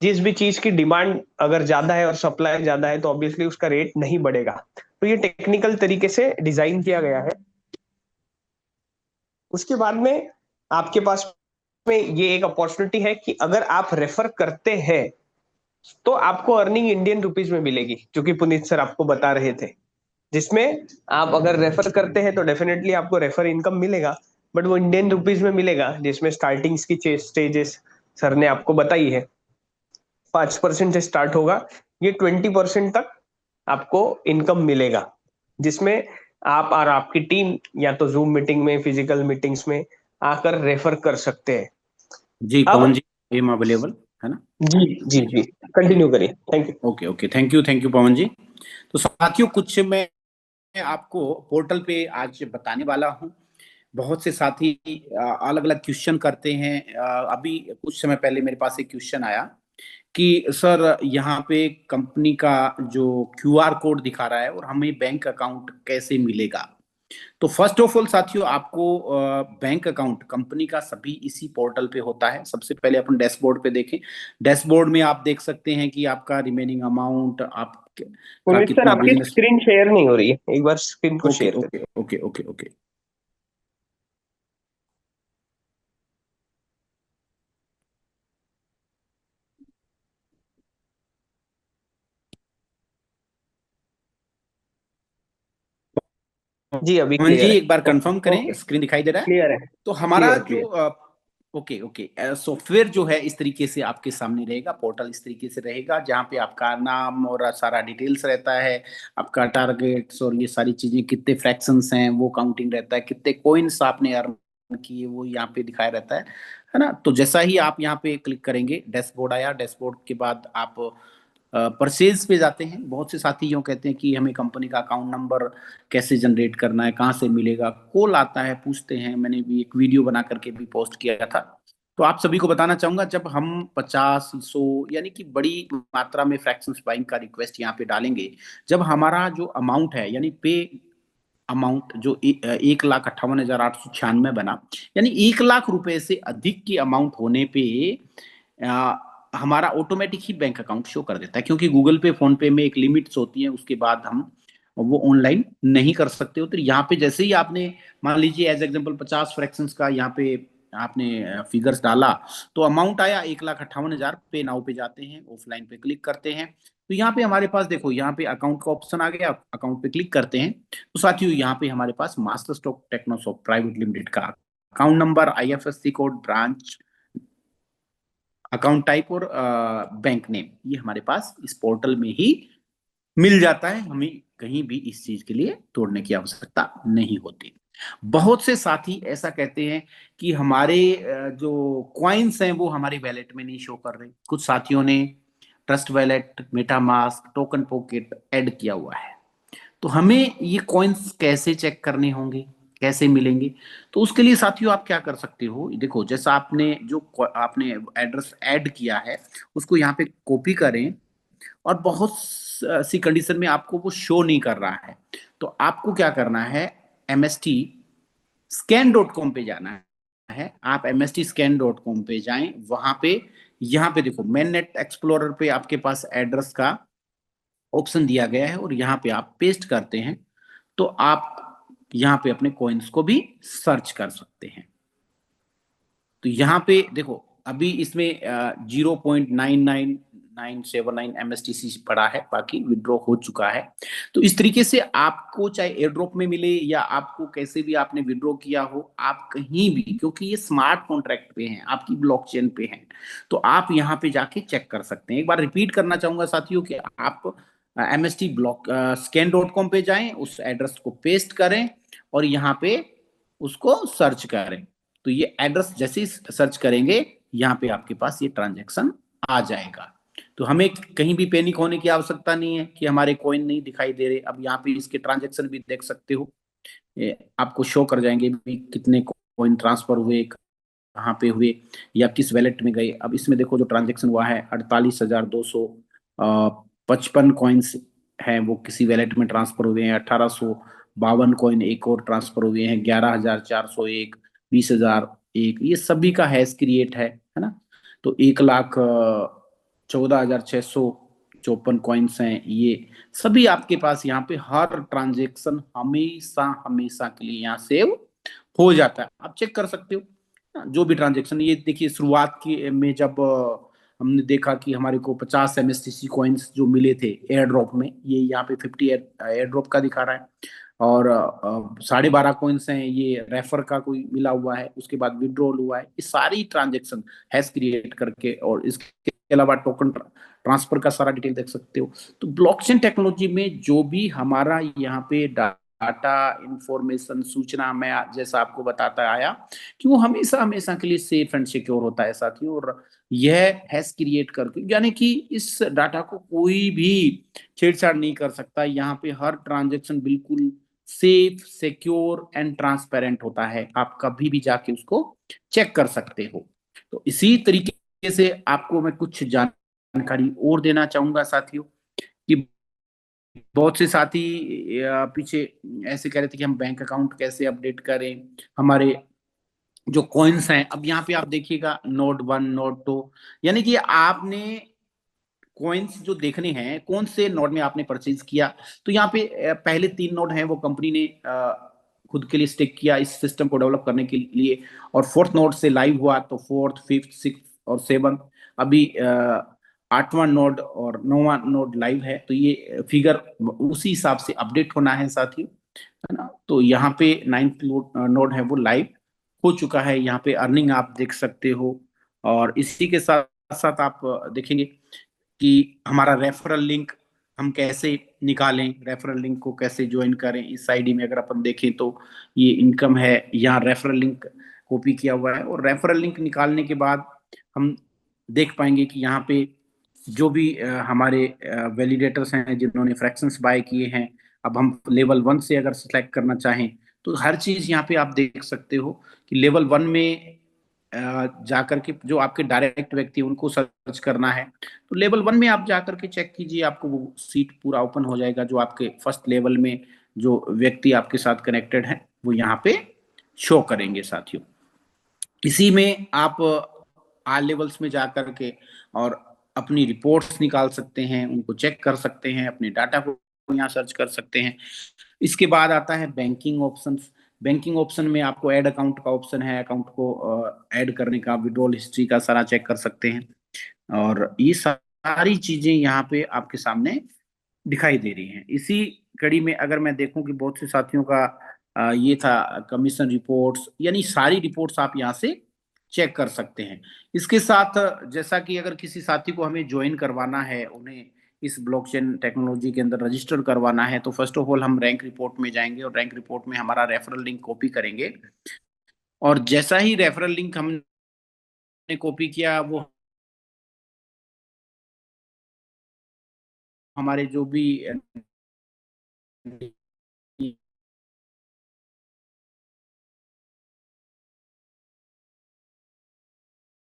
जिस भी चीज की डिमांड अगर ज्यादा है और सप्लाई ज्यादा है तो ऑब्वियसली उसका रेट नहीं बढ़ेगा। तो ये टेक्निकल तरीके से डिजाइन किया गया है। उसके बाद में आपके पास में ये एक अपॉर्चुनिटी है कि अगर आप रेफर करते हैं तो आपको अर्निंग इंडियन रुपीज में मिलेगी, जो कि पुनीत सर आपको बता रहे थे, जिसमें आप अगर रेफर करते हैं तो डेफिनेटली आपको रेफर इनकम मिलेगा, बट वो इंडियन रुपीज में मिलेगा, जिसमें स्टार्टिंग्स की स्टेजेस सर ने आपको बताई है। 5% से स्टार्ट होगा, ये 20% तक आपको इनकम मिलेगा, जिसमें आप और आपकी टीम या तो जूम मीटिंग में, फिजिकल मीटिंग्स में आकर रेफर कर सकते हैं। जी अब पवन जी, आई एम अवेलेबल, है ना? जी जी जी, कंटिन्यू करिए। Thank you. Okay okay, thank you Pavan ji. तो साथियों, कुछ मैं आपको पोर्टल पे आज बताने वाला हूँ। बहुत से साथी अलग अलग क्वेश्चन करते हैं। अभी कुछ समय पहले मेरे पास एक क्वेश्चन आया कि सर, यहाँ पे कंपनी का जो क्यूआर कोड दिखा रहा है और हमें बैंक अकाउंट कैसे मिलेगा। तो फर्स्ट ऑफ ऑल साथियों, आपको बैंक अकाउंट कंपनी का सभी इसी पोर्टल पे होता है। सबसे पहले अपन डैशबोर्ड पे देखें। डैशबोर्ड में आप देख सकते हैं कि आपका रिमेनिंग अमाउंट, आप का पुनीत सर, कितना आपकी बिजनेस। स्क्रीन शेयर नहीं हो रही है, एक बार स्क्रीन को ओके शेयर ओके करिए। Okay okay okay. जी अभी मोहन जी, क्लियर है। एक बार कंफर्म करें, ओके, स्क्रीन दिखाई दे रहा है? क्लियर है। तो हमारा क्लियर जो क्लियर। ओके ओके, सॉफ्टवेयर जो है इस तरीके से आपके सामने रहेगा। पोर्टल इस तरीके से रहेगा जहाँ पे आपका नाम और सारा डिटेल्स रहता है, आपका टारगेट्स और ये सारी चीजें, कितने फ्रैक्शंस हैं वो काउंटिंग रहता है, कितने कॉइन्स आपने अर्न किए वो यहाँ पे दिखाया रहता है ना? तो जैसा ही आप यहाँ पे क्लिक करेंगे, डैशबोर्ड आया। डैशबोर्ड के बाद आप परचेज पे जाते हैं। बहुत से साथी यूँ कहते हैं कि हमें कंपनी का अकाउंट नंबर कैसे जनरेट करना है, कहाँ से मिलेगा, कॉल आता है, पूछते हैं। मैंने भी एक वीडियो बना करके भी पोस्ट किया था। तो आप सभी को बताना चाहूंगा, जब हम 50, 100 यानी कि बड़ी मात्रा में फ्रैक्शंस बाइंग का रिक्वेस्ट यहाँ पे डालेंगे, जब हमारा जो अमाउंट है यानी पे अमाउंट जो 1,58,896 बना, यानी 1 लाख रुपए से अधिक की अमाउंट होने पे हमारा ऑटोमेटिक ही बैंक अकाउंट शो कर देता है, क्योंकि गूगल पे, फोन पे में एक लिमिट्स होती है, उसके बाद हम वो ऑनलाइन नहीं कर सकते हो। तो यहाँ पे जैसे ही आपने, मान लीजिए एज एग्जाम्पल, 50 फ्रैक्शंस का यहाँ पे आपने फिगर्स डाला, तो अमाउंट आया 1,58,000। पे नाउ पे जाते हैं, ऑफलाइन पे क्लिक करते हैं, तो यहाँ पे हमारे पास देखो, यहाँ पे अकाउंट का ऑप्शन आ गया। अकाउंट पे क्लिक करते हैं तो साथियों, यहाँ पे हमारे पास master stroke technosoft private limited का account number, IFSC code, branch, account type और बैंक नेम, ये हमारे पास इस पोर्टल में ही मिल जाता है। हमें कहीं भी इस चीज के लिए तोड़ने की आवश्यकता नहीं होती। बहुत से साथी ऐसा कहते हैं कि हमारे जो कॉइन्स हैं वो हमारे वैलेट में नहीं शो कर रहे। कुछ साथियों ने trust wallet, MetaMask, token pocket add किया हुआ है। तो हमें ये कॉइन्स कैसे चेक करने होंगे, कैसे मिलेंगे? तो उसके लिए साथियों आप क्या कर सकते हो, देखो, जैसा आपने एड्रेस ऐड किया है, उसको यहाँ पे कॉपी करें। और बहुत सी कंडीशन में आपको वो शो नहीं कर रहा है, तो आपको क्या करना है, MST scan.com पे जाना है। आप MST scan.com पे जाएं, वहां पे, यहाँ पे देखो, मेन नेट एक्सप्लोरर पे आपके पास एड्रेस का ऑप्शन दिया गया है, और यहाँ पे आप पेस्ट करते हैं तो आप यहाँ पे अपने कॉइन्स को भी सर्च कर सकते हैं। तो यहाँ पे देखो, अभी इसमें 0.99979 पड़ा है, बाकी विड्रॉ हो चुका है। तो इस तरीके से आपको चाहे एयर ड्रॉप में मिले या आपको कैसे भी आपने विड्रॉ किया हो, आप कहीं भी, क्योंकि ये स्मार्ट कॉन्ट्रैक्ट पे हैं, आपकी ब्लॉकचेन पे हैं, तो आप यहाँ पे जाके चेक कर सकते हैं। एक बार रिपीट करना चाहूंगा साथियों कि आप MST scan.com पे जाएं, उस एड्रेस को पेस्ट करें और यहाँ पे उसको सर्च करें। तो ये एड्रेस जैसे ही सर्च करेंगे, यहाँ पे आपके पास ये ट्रांजैक्शन आ जाएगा। तो हमें कहीं भी पैनिक होने की आवश्यकता नहीं है कि हमारे कॉइन नहीं दिखाई दे रहे। अब यहाँ पे इसके ट्रांजैक्शन भी देख सकते हो, ये आपको शो कर जाएंगे भी कितने कॉइन ट्रांसफर हुए, कहाँ पे हुए, या किस वैलेट में गए। अब इसमें देखो, जो ट्रांजैक्शन हुआ है 48,200 55 कॉइन्स हैं वो किसी वैलेट में ट्रांसफर हुए हैं, 1852 कॉइन एक और ट्रांसफर हुए हैं, 11,401, 20,001, ये सभी का हैश क्रिएट है ना। तो 1,14,654 कॉइन्स हैं, ये सभी आपके पास यहाँ पे हर ट्रांजेक्शन हमेशा हमेशा के लिए यहाँ सेव हो जाता है, आप चेक कर सकते हो जो भी ट्रांजेक्शन। ये देखिए शुरुआत की में जब हमने देखा कि हमारे को 50 MSTC कॉइन्स जो मिले थे एयर ड्रॉप में, ये यहाँ पे 50 एयर ड्रॉप का दिखा रहा है, और 12.5 कॉइन्स हैं ये रेफर का कोई मिला हुआ है, उसके बाद विड्रॉल हुआ है। ये सारी ट्रांजेक्शन हैश क्रिएट करके, और इसके अलावा टोकन ट्रांसफर का सारा डिटेल देख सकते हो। तो ब्लॉकचेन टेक्नोलॉजी में जो भी हमारा यहाँ पे डाटा इंफॉर्मेशन सूचना, मैं जैसा आपको बताता आया कि वो हमेशा हमेशा के लिए सेफ एंड सिक्योर होता है साथियों। और यह हैश क्रिएट करके, यानी कि इस डाटा को कोई भी छेड़छाड़ नहीं कर सकता। यहाँ पे हर ट्रांजेक्शन बिल्कुल सेफ, सिक्योर एंड ट्रांसपेरेंट होता है, आप कभी भी जाके उसको चेक कर सकते हो। तो इसी तरीके से आपको मैं कुछ जानकारी और देना चाहूंगा साथियों, कि बहुत से साथी पीछे ऐसे कह रहे थे कि हम बैंक अकाउंट कैसे अपडेट करें, हमारे जो कॉइन्स हैं। अब यहाँ पे आप देखिएगा नोड 1, नोड 2, यानी कि आपने कॉइन्स जो देखने हैं कौन से नोड में आपने परचेज किया। तो यहाँ पे पहले 3 नोड हैं वो कंपनी ने खुद के लिए स्टिक किया इस सिस्टम को डेवलप करने के लिए, और फोर्थ नोड से लाइव हुआ, तो फोर्थ, फिफ्थ, सिक्स और सेवन। अभी 8वां नोड और 9वां नोड लाइव है, तो ये फिगर उसी हिसाब से अपडेट होना है साथियों, है ना। तो यहाँ पे 9th नोड है वो लाइव हो चुका है। यहाँ पे अर्निंग आप देख सकते हो, और इसी के साथ साथ आप देखेंगे कि हमारा रेफरल लिंक हम कैसे निकालें, रेफरल लिंक को कैसे ज्वाइन करें। इस आईडी में अगर अपन देखें तो ये इनकम है, यहाँ रेफरल लिंक कॉपी किया हुआ है, और रेफरल लिंक निकालने के बाद हम देख पाएंगे कि यहाँ पे जो भी हमारे वैलिडेटर्स हैं जिन्होंने फ्रैक्शंस बाय किए हैं, अब हम लेवल 1 से अगर सिलेक्ट करना चाहें तो हर चीज यहाँ पे आप देख सकते हो कि लेवल 1 में जाकर के जो आपके डायरेक्ट व्यक्ति उनको सर्च करना है, तो लेवल 1 में आप जाकर के चेक कीजिए, आपको वो सीट पूरा ओपन हो जाएगा। जो आपके फर्स्ट लेवल में जो व्यक्ति आपके साथ कनेक्टेड है वो यहाँ पे शो करेंगे साथियों। इसी में आप आल लेवल्स में जाकर के और अपनी रिपोर्ट्स निकाल सकते हैं, उनको चेक कर सकते हैं, अपने डाटा को यहाँ सर्च कर सकते हैं। इसके बाद आता है बैंकिंग ऑप्शंस। बैंकिंग ऑप्शन में आपको ऐड अकाउंट का ऑप्शन है, अकाउंट को ऐड करने का, विड्रॉल हिस्ट्री का सारा चेक कर सकते हैं, और ये सारी चीजें यहाँ पे आपके सामने दिखाई दे रही हैं। इसी कड़ी में अगर मैं देखूं कि बहुत से साथियों का ये था कमीशन रिपोर्ट्स, यानी सारी रिपोर्ट्स आप यहाँ से चेक कर सकते हैं। इसके साथ जैसा कि अगर किसी साथी को हमें ज्वाइन करवाना है, उन्हें इस ब्लॉकचेन टेक्नोलॉजी के अंदर रजिस्टर करवाना है, तो फर्स्ट ऑफ ऑल हम रैंक रिपोर्ट में जाएंगे, और रैंक रिपोर्ट में हमारा रेफरल लिंक कॉपी करेंगे, और जैसा ही रेफरल लिंक हमने कॉपी किया वो हमारे जो भी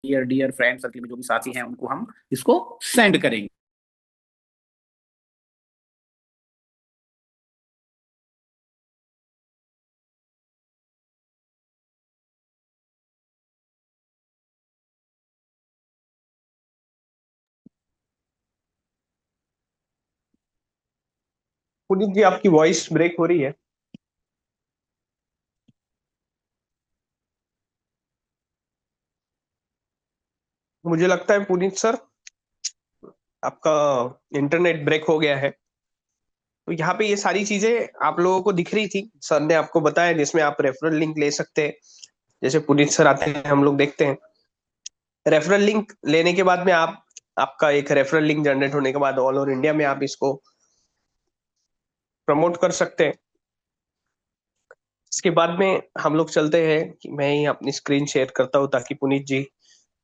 डियर डियर फ्रेंड सर्कल में जो भी साथी हैं उनको हम इसको सेंड करेंगे। पुनीत जी, आपकी वॉइस ब्रेक हो रही है। मुझे लगता है पुनीत सर, आपका इंटरनेट ब्रेक हो गया है। तो यहाँ पे ये सारी चीजें आप लोगों को दिख रही थी, सर ने आपको बताया, जिसमें आप रेफरल लिंक ले सकते हैं। जैसे पुनीत सर आते हैं, हम लोग देखते हैं रेफरल लिंक लेने के बाद में आपका एक रेफरल लिंक जनरेट होने के बाद ऑल ओवर इंडिया में आप इसको प्रमोट कर सकते हैं। इसके बाद में हम लोग चलते हैं कि मैं ही अपनी स्क्रीन शेयर करता हूँ, ताकि पुनीत जी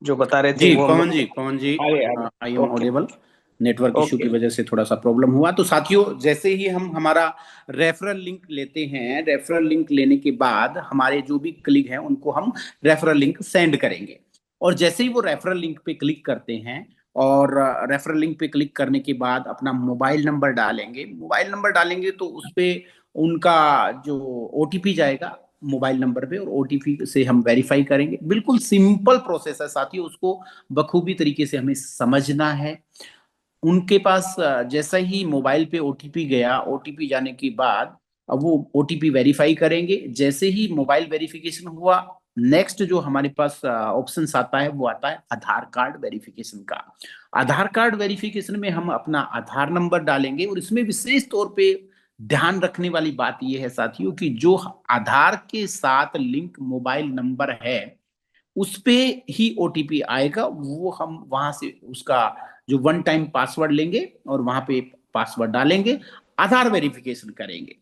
जो बता रहे थे जी वो हम पवन लोग जी, पवन जी, आगे आई आगे। Um okay audible. Network issue की ओके। वजह से थोड़ा सा प्रॉब्लम हुआ। तो साथियों, जैसे ही हम हमारा रेफरल लिंक लेते हैं, रेफरल लिंक लेने के बाद हमारे जो भी क्लिक हैं उनको हम रेफरल लिंक सेंड करेंगे, और जैसे ही वो रेफरल लिंक पे क्लिक करते हैं और रेफरल लिंक पे क्लिक करने के बाद अपना मोबाइल नंबर डालेंगे। मोबाइल नंबर डालेंगे तो उस पे उनका जो ओटीपी जाएगा मोबाइल नंबर पे, और ओटीपी से हम वेरीफाई करेंगे। बिल्कुल सिंपल प्रोसेस है साथियों, उसको बखूबी तरीके से हमें समझना है। उनके पास जैसा ही मोबाइल पे ओटीपी गया, ओटीपी जाने के बाद अब वो ओटीपी वेरीफाई करेंगे। जैसे ही मोबाइल वेरिफिकेशन हुआ, नेक्स्ट जो हमारे पास ऑप्शन आता है वो आता है आधार कार्ड वेरिफिकेशन का। आधार कार्ड वेरिफिकेशन में हम अपना आधार नंबर डालेंगे, और इसमें विशेष तौर पे ध्यान रखने वाली बात यह है साथियों कि जो आधार के साथ लिंक मोबाइल नंबर है उस पे ही ओटीपी आएगा। वो हम वहां से उसका जो वन टाइम पासवर्ड लेंगे और वहां पे पासवर्ड डालेंगे, आधार वेरिफिकेशन करेंगे।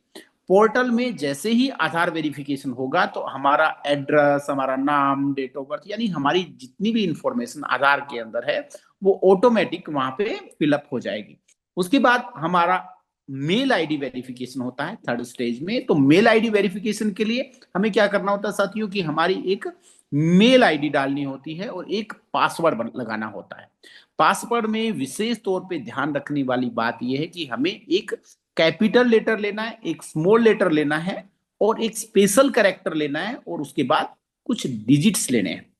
पोर्टल में जैसे ही आधार वेरिफिकेशन होगा तो हमारा एड्रेस, हमारा नाम, डेट ऑफ बर्थ, यानी हमारी जितनी भी इंफॉर्मेशन आधार के अंदर है वो ऑटोमेटिक वहां पे फिलअप हो जाएगी। उसके बाद हमारा मेल आईडी वेरिफिकेशन होता है थर्ड स्टेज में। तो मेल आईडी वेरिफिकेशन के लिए हमें क्या करना होता है साथियों कि हमारी एक मेल आईडी डालनी होती है और एक पासवर्ड लगाना होता है। पासवर्ड में विशेष तौर पे ध्यान रखने वाली बात यह है कि हमें एक कैपिटल लेटर लेना है, एक स्मॉल लेटर लेना है और एक स्पेशल कैरेक्टर लेना है, और उसके बाद कुछ डिजिट्स लेने हैं।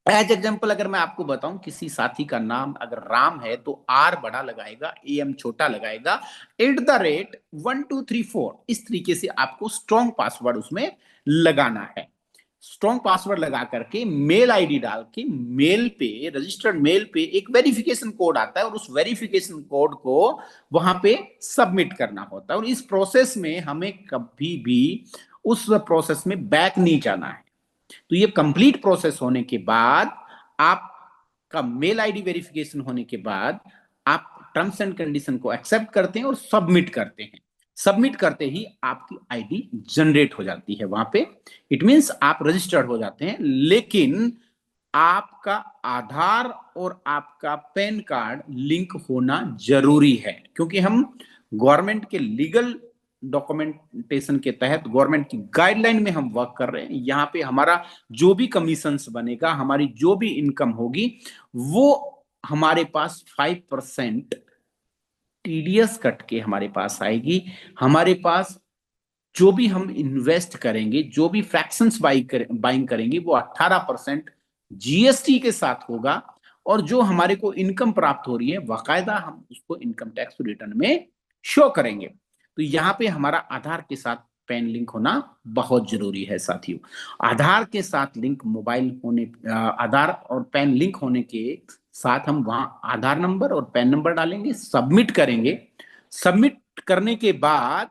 एज एग्जाम्पल अगर मैं आपको बताऊं, किसी साथी का नाम अगर राम है तो आर बड़ा लगाएगा, एम छोटा लगाएगा, @1234, इस तरीके से आपको स्ट्रॉन्ग पासवर्ड उसमें लगाना है। स्ट्रॉन्ग पासवर्ड लगा करके मेल आईडी डाल के मेल पे, रजिस्टर्ड मेल पे एक वेरिफिकेशन कोड आता है, और उस वेरिफिकेशन कोड को वहां पे सबमिट करना होता है। और इस प्रोसेस में हमें कभी भी उस प्रोसेस में बैक नहीं जाना है। तो ये कंप्लीट प्रोसेस होने के बाद, आपका मेल आईडी वेरिफिकेशन होने के बाद आप टर्म्स एंड कंडीशन को एक्सेप्ट करते हैं और सबमिट करते हैं। सबमिट करते ही आपकी आईडी जनरेट हो जाती है वहां पे। इट मींस आप रजिस्टर्ड हो जाते हैं। लेकिन आपका आधार और आपका पैन कार्ड लिंक होना जरूरी है, क्योंकि हम गवर्नमेंट के लीगल डॉक्यूमेंटेशन के तहत, गवर्नमेंट की गाइडलाइन में हम वर्क कर रहे हैं। यहाँ पे हमारा जो भी कमीशंस बनेगा, हमारी जो भी इनकम होगी, वो हमारे पास 5% टीडीएस कट के हमारे पास आएगी। हमारे पास जो भी हम इन्वेस्ट करेंगे, जो भी फ्रैक्शंस बाइंग करेंगे, वो 18% जीएसटी के साथ होगा। और जो हमारे को इनकम प्राप्त हो रही है, बाकायदा हम उसको इनकम टैक्स रिटर्न में शो करेंगे। तो यहाँ पे हमारा आधार के साथ पैन लिंक होना बहुत जरूरी है साथियों। आधार के साथ लिंक मोबाइल होने, आधार और पैन लिंक होने के साथ हम वहां आधार नंबर और पैन नंबर डालेंगे, सबमिट करेंगे। सबमिट करने के बाद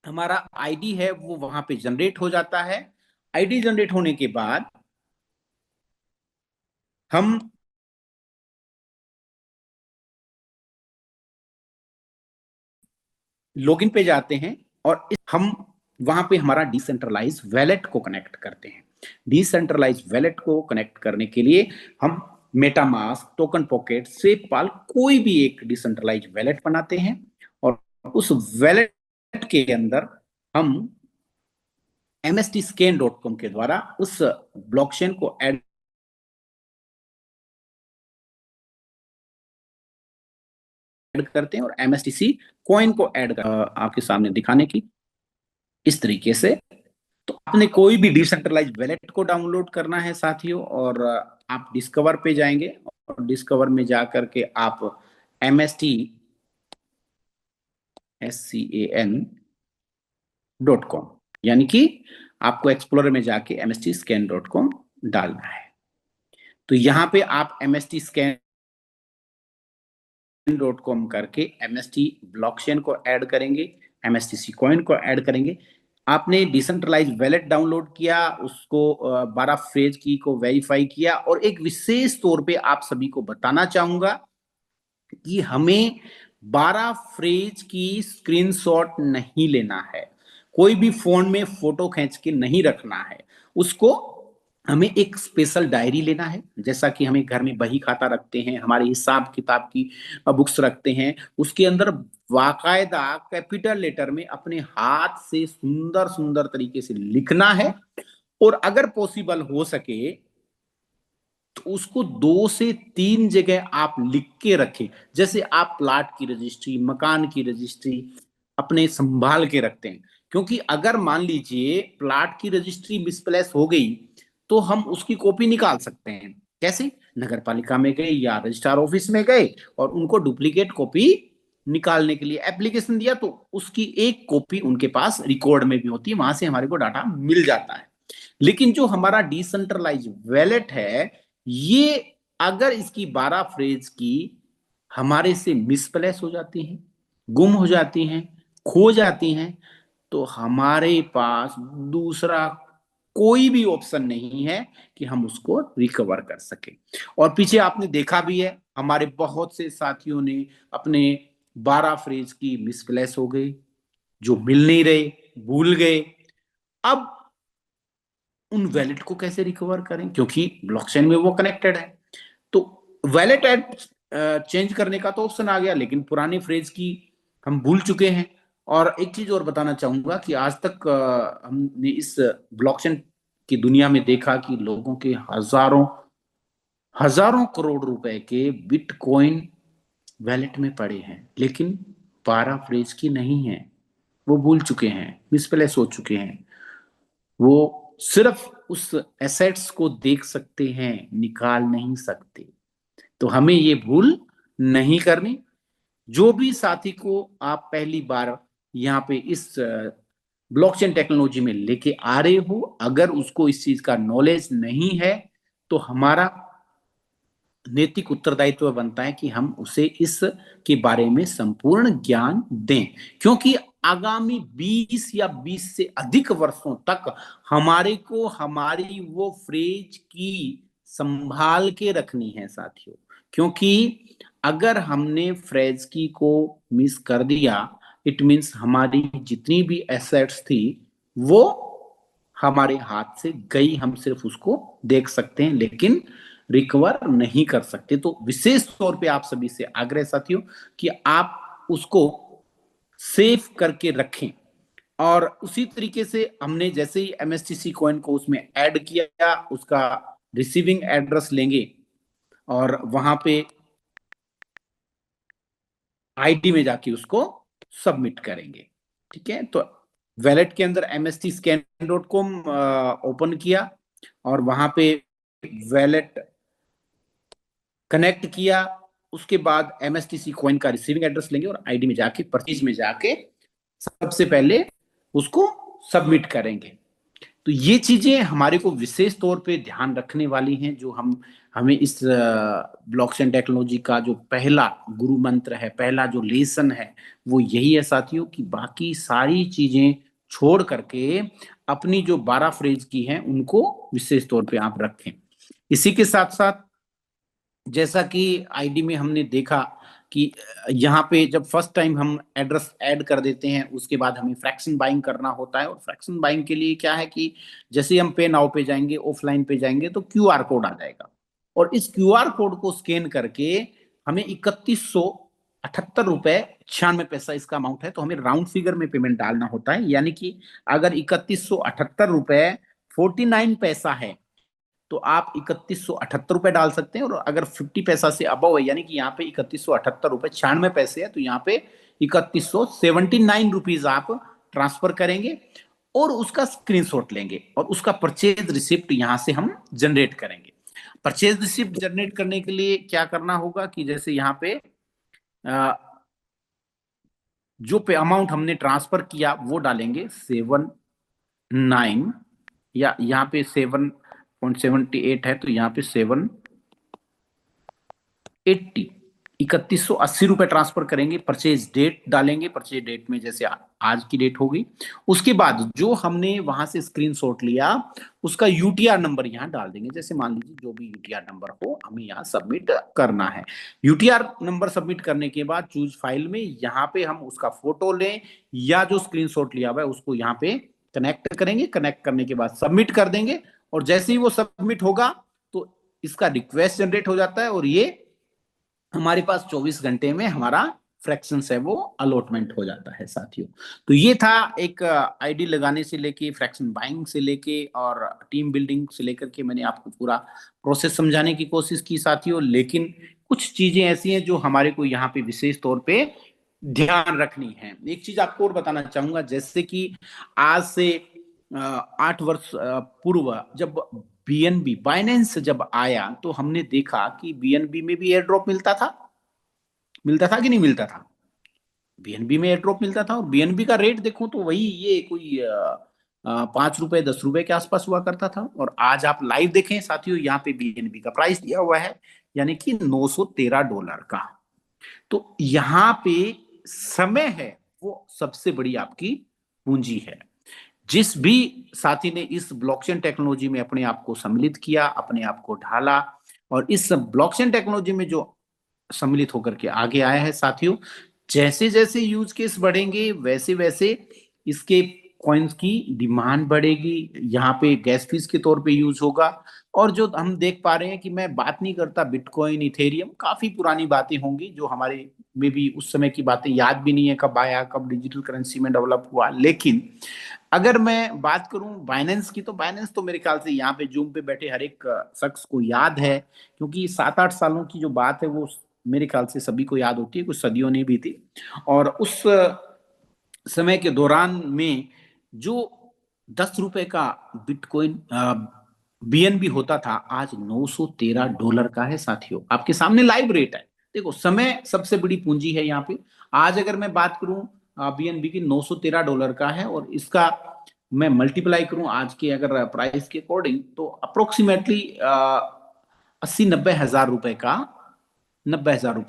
हमारा आईडी है वो वहां पे जनरेट हो जाता है। आईडी जनरेट होने के बाद हम लॉगिन पे जाते हैं और हम वहां पे हमारा डिसेंट्रलाइज वैलेट को कनेक्ट करते हैं। डिसेंट्रलाइज वैलेट को कनेक्ट करने के लिए हम मेटामास्क, टोकन पॉकेट, सेफपाल, कोई भी एक डिसेंट्रलाइज वैलेट बनाते हैं, और उस वैलेट के अंदर हम mstscan.com के द्वारा उस ब्लॉकचेन को ऐड करते हैं और MSTC कॉइन को ऐड आपके सामने दिखाने की इस तरीके से। तो आपने कोई भी डिसेंट्रलाइज वैलेट को डाउनलोड करना है साथियों, और आप डिस्कवर पे जाएंगे और डिस्कवर में जाकर के आप mstscan.com, यानी कि आपको एक्सप्लोरर में जाके mstscan.com डालना है। तो यहां पे आप mstscan.com करके MST ब्लॉकचेन को ऐड करेंगे, MSTC कॉइन को ऐड करेंगे। आपने डिसेंट्रलाइज वैलेट डाउनलोड किया, उसको 12 फ्रेज की को वेरीफाई किया, और एक विशेष तौर पे आप सभी को बताना चाहूंगा कि हमें 12 फ्रेज की स्क्रीनशॉट नहीं लेना है। कोई भी फोन में फोटो खींच के नहीं रखना है उसको। हमें एक स्पेशल डायरी लेना है, जैसा कि हमें घर में बही खाता रखते हैं, हमारे हिसाब किताब की बुक्स रखते हैं, उसके अंदर बाकायदा कैपिटल लेटर में अपने हाथ से सुंदर सुंदर तरीके से लिखना है। और अगर पॉसिबल हो सके तो उसको 2 से 3 जगह आप लिख के रखें। जैसे आप प्लाट की रजिस्ट्री, मकान की रजिस्ट्री अपने संभाल के रखते हैं, क्योंकि अगर मान लीजिए प्लाट की रजिस्ट्री मिसप्लेस हो गई तो हम उसकी कॉपी निकाल सकते हैं। कैसे? नगर पालिका में गए या रजिस्ट्रार ऑफिस में गए और उनको डुप्लीकेट कॉपी निकालने के लिए एप्लीकेशन दिया, तो उसकी एक कॉपी उनके पास रिकॉर्ड में भी होती है, वहां से हमारे को डाटा मिल जाता है। लेकिन जो हमारा डिसेंट्रलाइज वैलेट है, ये अगर इसकी 12 फ्रेज की हमारे से मिसप्लेस हो जाती हैं, गुम हो जाती हैं, खो जाती हैं, तो हमारे पास दूसरा कोई भी ऑप्शन नहीं है कि हम उसको रिकवर कर सके। और पीछे आपने देखा भी है, हमारे बहुत से साथियों ने अपने 12 फ्रेज की मिसप्लेस हो गए, जो मिल नहीं रहे, भूल गए। अब उन वैलेट को कैसे रिकवर करें, क्योंकि ब्लॉकचेन में वो कनेक्टेड है। तो वैलेट एड चेंज करने का तो ऑप्शन आ गया, लेकिन पुराने फ्रेज की हम भूल चुके हैं। और एक चीज और बताना चाहूंगा कि आज तक हमने इस ब्लॉकचेन की दुनिया में देखा कि लोगों के हजारों हजारों करोड़ रुपए के बिटकॉइन वैलेट में पड़े हैं, लेकिन 12 फ्रेज की नहीं है। वो भूल चुके हैं, मिसप्लेस हो चुके हैं। वो सिर्फ उस एसेट्स को देख सकते हैं, निकाल नहीं सकते। तो हमें ये भूल नहीं करनी। जो भी साथी को आप पहली बार यहाँ पे इस ब्लॉकचेन टेक्नोलॉजी में लेके आ रहे हो, अगर उसको इस चीज का नॉलेज नहीं है, तो हमारा नैतिक उत्तरदायित्व बनता है कि हम उसे इस के बारे में संपूर्ण ज्ञान दें, क्योंकि आगामी 20 या 20 से अधिक वर्षों तक हमारे को हमारी वो फ्रेज की संभाल के रखनी है साथियों। क्योंकि अगर हमने फ्रेज की को मिस कर दिया, इट मीन्स हमारी जितनी भी एसेट्स थी वो हमारे हाथ से गई। हम सिर्फ उसको देख सकते हैं, लेकिन रिकवर नहीं कर सकते। तो विशेष तौर पे आप सभी से आग्रह साथियों कि आप उसको सेव करके रखें। और उसी तरीके से हमने जैसे ही एमएसटीसी कॉइन को उसमें ऐड किया, उसका रिसीविंग एड्रेस लेंगे और वहां पे आईडी में जाके उसको सबमिट करेंगे। ठीक है, तो वैलेट के अंदर mstscan.com ओपन किया और वहां पे वैलेट कनेक्ट किया। उसके बाद एमएसटीसी कॉइन का रिसीविंग एड्रेस लेंगे और आईडी में जाके परचेज में जाके सबसे पहले उसको सबमिट करेंगे। तो ये चीजें हमारे को विशेष तौर पे ध्यान रखने वाली हैं, जो हम हमें इस ब्लॉकचेन टेक्नोलॉजी का जो पहला गुरु मंत्र है, पहला जो लेसन है, वो यही है साथियों कि बाकी सारी चीजें छोड़ करके अपनी जो 12 फ्रेज की हैं उनको विशेष तौर पे आप रखें। इसी के साथ साथ जैसा कि आईडी में हमने देखा कि यहाँ पे जब फर्स्ट टाइम हम एड्रेस ऐड कर देते हैं, उसके बाद हमें फ्रैक्शन बाइंग करना होता है। और फ्रैक्शन बाइंग के लिए क्या है कि जैसे हम पे नाउ पे जाएंगे, ऑफलाइन पे जाएंगे, तो क्यूआर कोड आ जाएगा और इस क्यूआर कोड को स्कैन करके हमें 3178 रुपए 96 पैसा इसका अमाउंट है, तो हमें राउंड फिगर में पेमेंट डालना होता है। यानी कि अगर 3178 रुपए 49 पैसा है तो आप 3178 रुपए डाल सकते हैं। और अगर 50 पैसा से अबव है, यानी कि यहाँ पे 3178 रुपए 96 पैसे है, तो यहाँ पे 3179 रुपीज आप ट्रांसफर करेंगे और उसका स्क्रीनशॉट लेंगे और उसका परचेज रिसिप्ट यहाँ से हम जनरेट करेंगे। परचेज रिसिप्ट जनरेट करने के लिए क्या करना होगा कि जैसे यहाँ पे जो पे अमाउंट हमने ट्रांसफर किया वो डालेंगे 79, या यहाँ पे 7.78 है, तो यहाँ पे 780 3180 रुपए ट्रांसफर करेंगे। परचेज डेट डालेंगे, परचेज डेट में जैसे आज की डेट होगी। उसके बाद जो हमने वहां से स्क्रीनशॉट लिया उसका यूटीआर नंबर यहाँ डाल देंगे। जैसे मान लीजिए जो भी यूटीआर नंबर हो हमें यहाँ सबमिट करना है। यूटीआर नंबर सबमिट करने के बाद चूज फाइल में यहाँ पे हम उसका फोटो लें या जो स्क्रीनशॉट लिया हुआ है उसको यहाँ पे कनेक्ट करेंगे। कनेक्ट करने के बाद सबमिट कर देंगे और जैसे ही वो सबमिट होगा तो इसका रिक्वेस्ट जनरेट हो जाता है और ये हमारे पास 24 घंटे में हमारा फ्रैक्शंस है वो अलॉटमेंट हो जाता है साथियों। तो ये था एक आईडी लगाने से लेके, फ्रैक्शन बाइंग से लेके और टीम बिल्डिंग से लेकर के मैंने आपको पूरा प्रोसेस समझाने की कोशिश की साथियों। लेकिन कुछ चीजें ऐसी हैं जो हमारे को यहाँ पे विशेष तौर पे ध्यान रखनी है। एक चीज आपको और बताना चाहूंगा, जैसे कि आज से 8 वर्ष पूर्व जब बीएनबी बाइनेंस जब आया तो हमने देखा कि बीएनबी में भी एयर ड्रॉप मिलता था कि नहीं मिलता था। बीएनबी में एयर ड्रॉप मिलता था और बीएनबी का रेट देखो तो वही ये कोई 5 रुपए 10 रुपए के आसपास हुआ करता था। और आज आप लाइव देखें साथियों, यहाँ पे बीएनबी का प्राइस दिया हुआ है यानी कि $913 का। तो यहाँ पे समय है वो सबसे बड़ी आपकी पूंजी है। जिस भी साथी ने इस ब्लॉकचेन टेक्नोलॉजी में अपने आप को सम्मिलित किया, अपने आप को ढाला और इस ब्लॉकचेन टेक्नोलॉजी में जो सम्मिलित होकर के आगे आया है साथियों, जैसे जैसे यूज केस बढ़ेंगे वैसे वैसे इसके कॉइन्स की डिमांड बढ़ेगी। यहाँ पे गैस फीस के तौर पे यूज होगा। और जो हम देख पा रहे हैं कि मैं बात नहीं करता बिटकॉइन इथेरियम, काफी पुरानी बातें होंगी जो हमारे में भी उस समय की बातें याद भी नहीं है कब आया, कब डिजिटल करेंसी में डेवलप हुआ। लेकिन अगर मैं बात करूं बाइनेंस की, तो बाइनेंस तो मेरे ख्याल से यहाँ पे जूम पे बैठे हर एक शख्स को याद है, क्योंकि 7-8 सालों की जो बात है वो मेरे ख्याल से सभी को याद होती है, कुछ सदियों ने भी थी। और उस समय के दौरान में जो 10 रुपए का बिटकॉइन बीएनबी होता था, आज $913 का है साथियों। आपके सामने लाइव रेट है। देखो, समय सबसे बड़ी पूंजी है यहाँ पे। आज अगर मैं बात करूं बीएनबी की, $913 का है और इसका मैं मल्टीप्लाई करूं आज के अगर प्राइस के अकॉर्डिंग तो अप्रोक्सीमेटली 80-90 हजार रुपए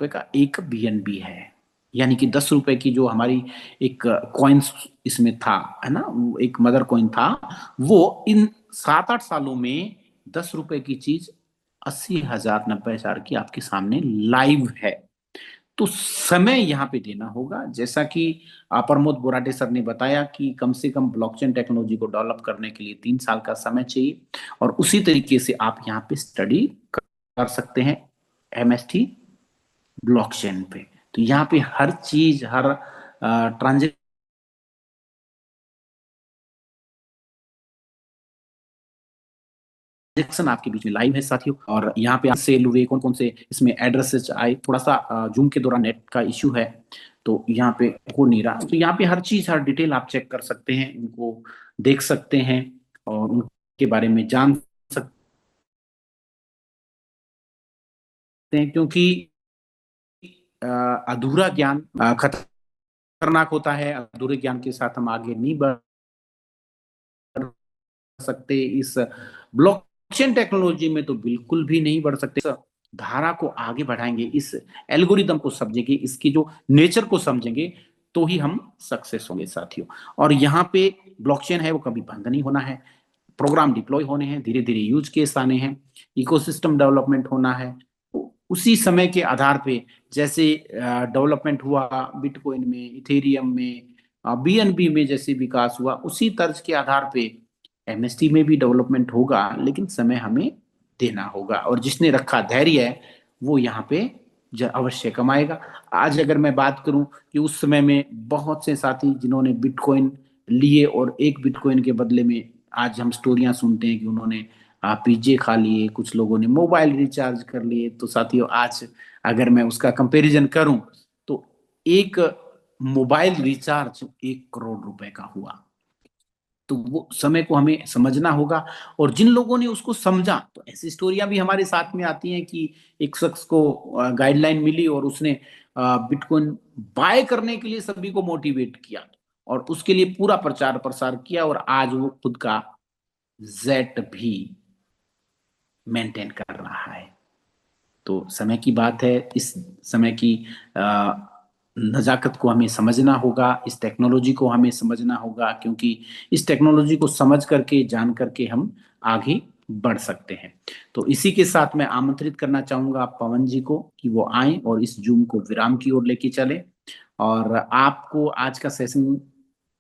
का एक बीएनबी है। यानी कि 10 रुपए की जो हमारी एक कॉइन्स इसमें था, है ना, एक मदर कॉइन था, वो इन 7-8 सालों में 10 रुपए की चीज 80,000 90,000 की आपके सामने लाइव है। तो समय यहाँ पे देना होगा। जैसा कि प्रमोद बोराटे सर ने बताया कि कम से कम ब्लॉकचेन टेक्नोलॉजी को डेवलप करने के लिए 3 साल का समय चाहिए। और उसी तरीके से आप यहाँ पे स्टडी कर सकते हैं एमएसटी ब्लॉकचेन पे। तो यहाँ पे हर चीज, हर ट्रांजेक्शन आपके बीच में लाइव है साथियों। और यहाँ पे सेल हुए कौन कौन से इसमें एड्रेसेस आए, थोड़ा सा जूम के दौरान नेट का इश्यू है तो यहाँ पे हो नहीं रहा। तो यहाँ पे हर चीज, हर डिटेल आप चेक कर सकते हैं, इनको देख सकते हैं और उनके बारे में जान सकते हैं। क्योंकि अधूरा ज्ञान खतरनाक होता है। अधूरे ज्ञान के साथ हम आगे नहीं बढ़ सकते। इस ब्लॉकचेन टेक्नोलॉजी में तो बिल्कुल भी नहीं बढ़ सकते। धारा को आगे बढ़ाएंगे, इस एल्गोरिदम को समझेंगे, इसकी जो नेचर को समझेंगे, तो ही हम सक्सेस होंगे साथियों। और यहाँ पे ब्लॉकचेन है वो कभी बंद नहीं होना है। प्रोग्राम डिप्लॉय होने हैं, धीरे धीरे यूज केस आने हैं, इकोसिस्टम डेवलपमेंट होना है। उसी समय के आधार पे जैसे डेवलपमेंट हुआ बिटकॉइन में, इथेरियम में, बीएनबी में जैसे विकास हुआ, उसी तर्ज के आधार पे एमएसटी में भी डेवलपमेंट होगा। लेकिन समय हमें देना होगा और जिसने रखा धैर्य है वो यहाँ पे अवश्य कमाएगा। आज अगर मैं बात करूं कि उस समय में बहुत से साथी जिन्होंने बिटकॉइन लिए और एक बिटकॉइन के बदले में, आज हम स्टोरियां सुनते हैं कि उन्होंने पिज्जे खा लिए, कुछ लोगों ने मोबाइल रिचार्ज कर लिए। तो साथियों, आज अगर मैं उसका कंपैरिजन करूं तो एक मोबाइल रिचार्ज 1 करोड़ रुपए का हुआ। तो वो समय को हमें समझना होगा। और जिन लोगों ने उसको समझा, तो ऐसी स्टोरियां भी हमारे साथ में आती हैं कि एक शख्स को गाइडलाइन मिली और उसने बिटकॉइन बाय करने के लिए सभी को मोटिवेट किया और उसके लिए पूरा प्रचार प्रसार किया और आज वो खुद का जेट भी मेंटेन कर रहा है। तो समय की बात है, इस समय की नजाकत को हमें समझना होगा, इस टेक्नोलॉजी को हमें समझना होगा, क्योंकि इस टेक्नोलॉजी को समझ करके, जान करके हम आगे बढ़ सकते हैं। तो इसी के साथ मैं आमंत्रित करना चाहूंगा पवन जी को कि वो आए और इस जूम को विराम की ओर लेके चले। और आपको आज का सेशन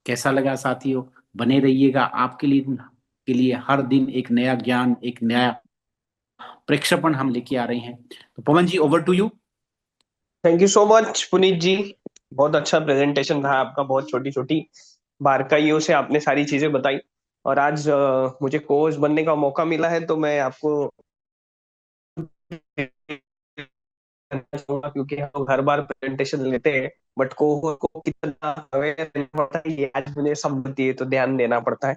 कैसा लगा साथियों? बने रहिएगा, आपके लिए हर दिन एक नया ज्ञान, एक नया प्रेक्षेपण हम लेके आ रहे हैं। तो Pavan ji, over to you. Thank you so much Puneet ji. बहुत अच्छा प्रेजेंटेशन रहा आपका, बहुत छोटी छोटी बारकाइयों से आपने सारी चीजें बताई। और आज मुझे कोच बनने का मौका मिला है, तो मैं आपको करना चाहूंगा, क्योंकि हम लोग हर बार प्रेजेंटेशन लेते हैं, बट को कितना अवेयर रहना पड़ता है ये आज मुझे समझ है, तो ध्यान देना पड़ता है।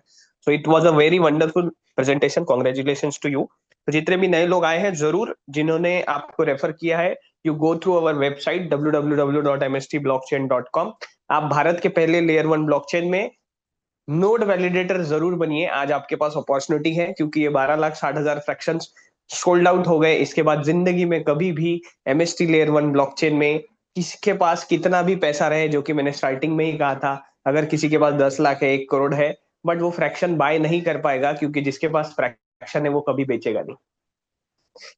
So it was a very wonderful presentation, congratulation to you. तो जितने भी नए लोग आए हैं, जरूर जिन्होंने आपको रेफर किया है, you go through our website www.mstblockchain.com। आप भारत के पहले लेयर वन ब्लॉकचेन में नोड वैलिडेटर जरूर बनिए। आज आपके पास अपॉर्चुनिटी है, क्योंकि ये 12,60,000 फ्रैक्शन सोल्ड आउट हो गए। इसके बाद जिंदगी में कभी भी एमएसटी लेयर वन ब्लॉकचेन में किसी के पास कितना भी पैसा रहे, जो कि मैंने स्टार्टिंग में ही कहा था, अगर किसी के पास 10 लाख है, 1 करोड़ है, बट वो फ्रैक्शन बाय नहीं कर पाएगा, क्योंकि जिसके पास फ्रैक्शन है वो कभी बेचेगा नहीं।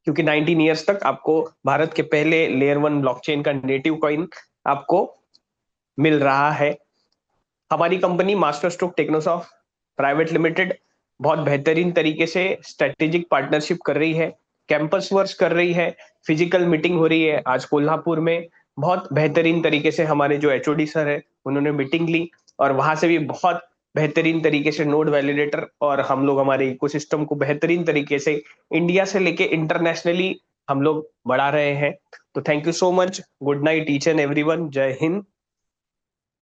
क्योंकि 19 ईयर्स तक आपको भारत के पहले लेयर वन ब्लॉकचेन का नेटिव कॉइन आपको मिल रहा है। हमारी company master stroke technosoft private limited बहुत बेहतरीन तरीके से स्ट्रेटेजिक पार्टनरशिप कर रही है, कैंपस वर्क कर रही है, फिजिकल मीटिंग हो रही है। आज कोल्हापुर में बहुत बेहतरीन तरीके से हमारे जो एचओडी सर है उन्होंने मीटिंग ली, और वहां से भी बहुत बेहतरीन तरीके से नोड वैलिडेटर और हम लोग हमारे इकोसिस्टम को बेहतरीन तरीके से इंडिया से लेके इंटरनेशनली हम लोग बढ़ा रहे हैं। तो thank you so much. Good night each and everyone. जय हिंद।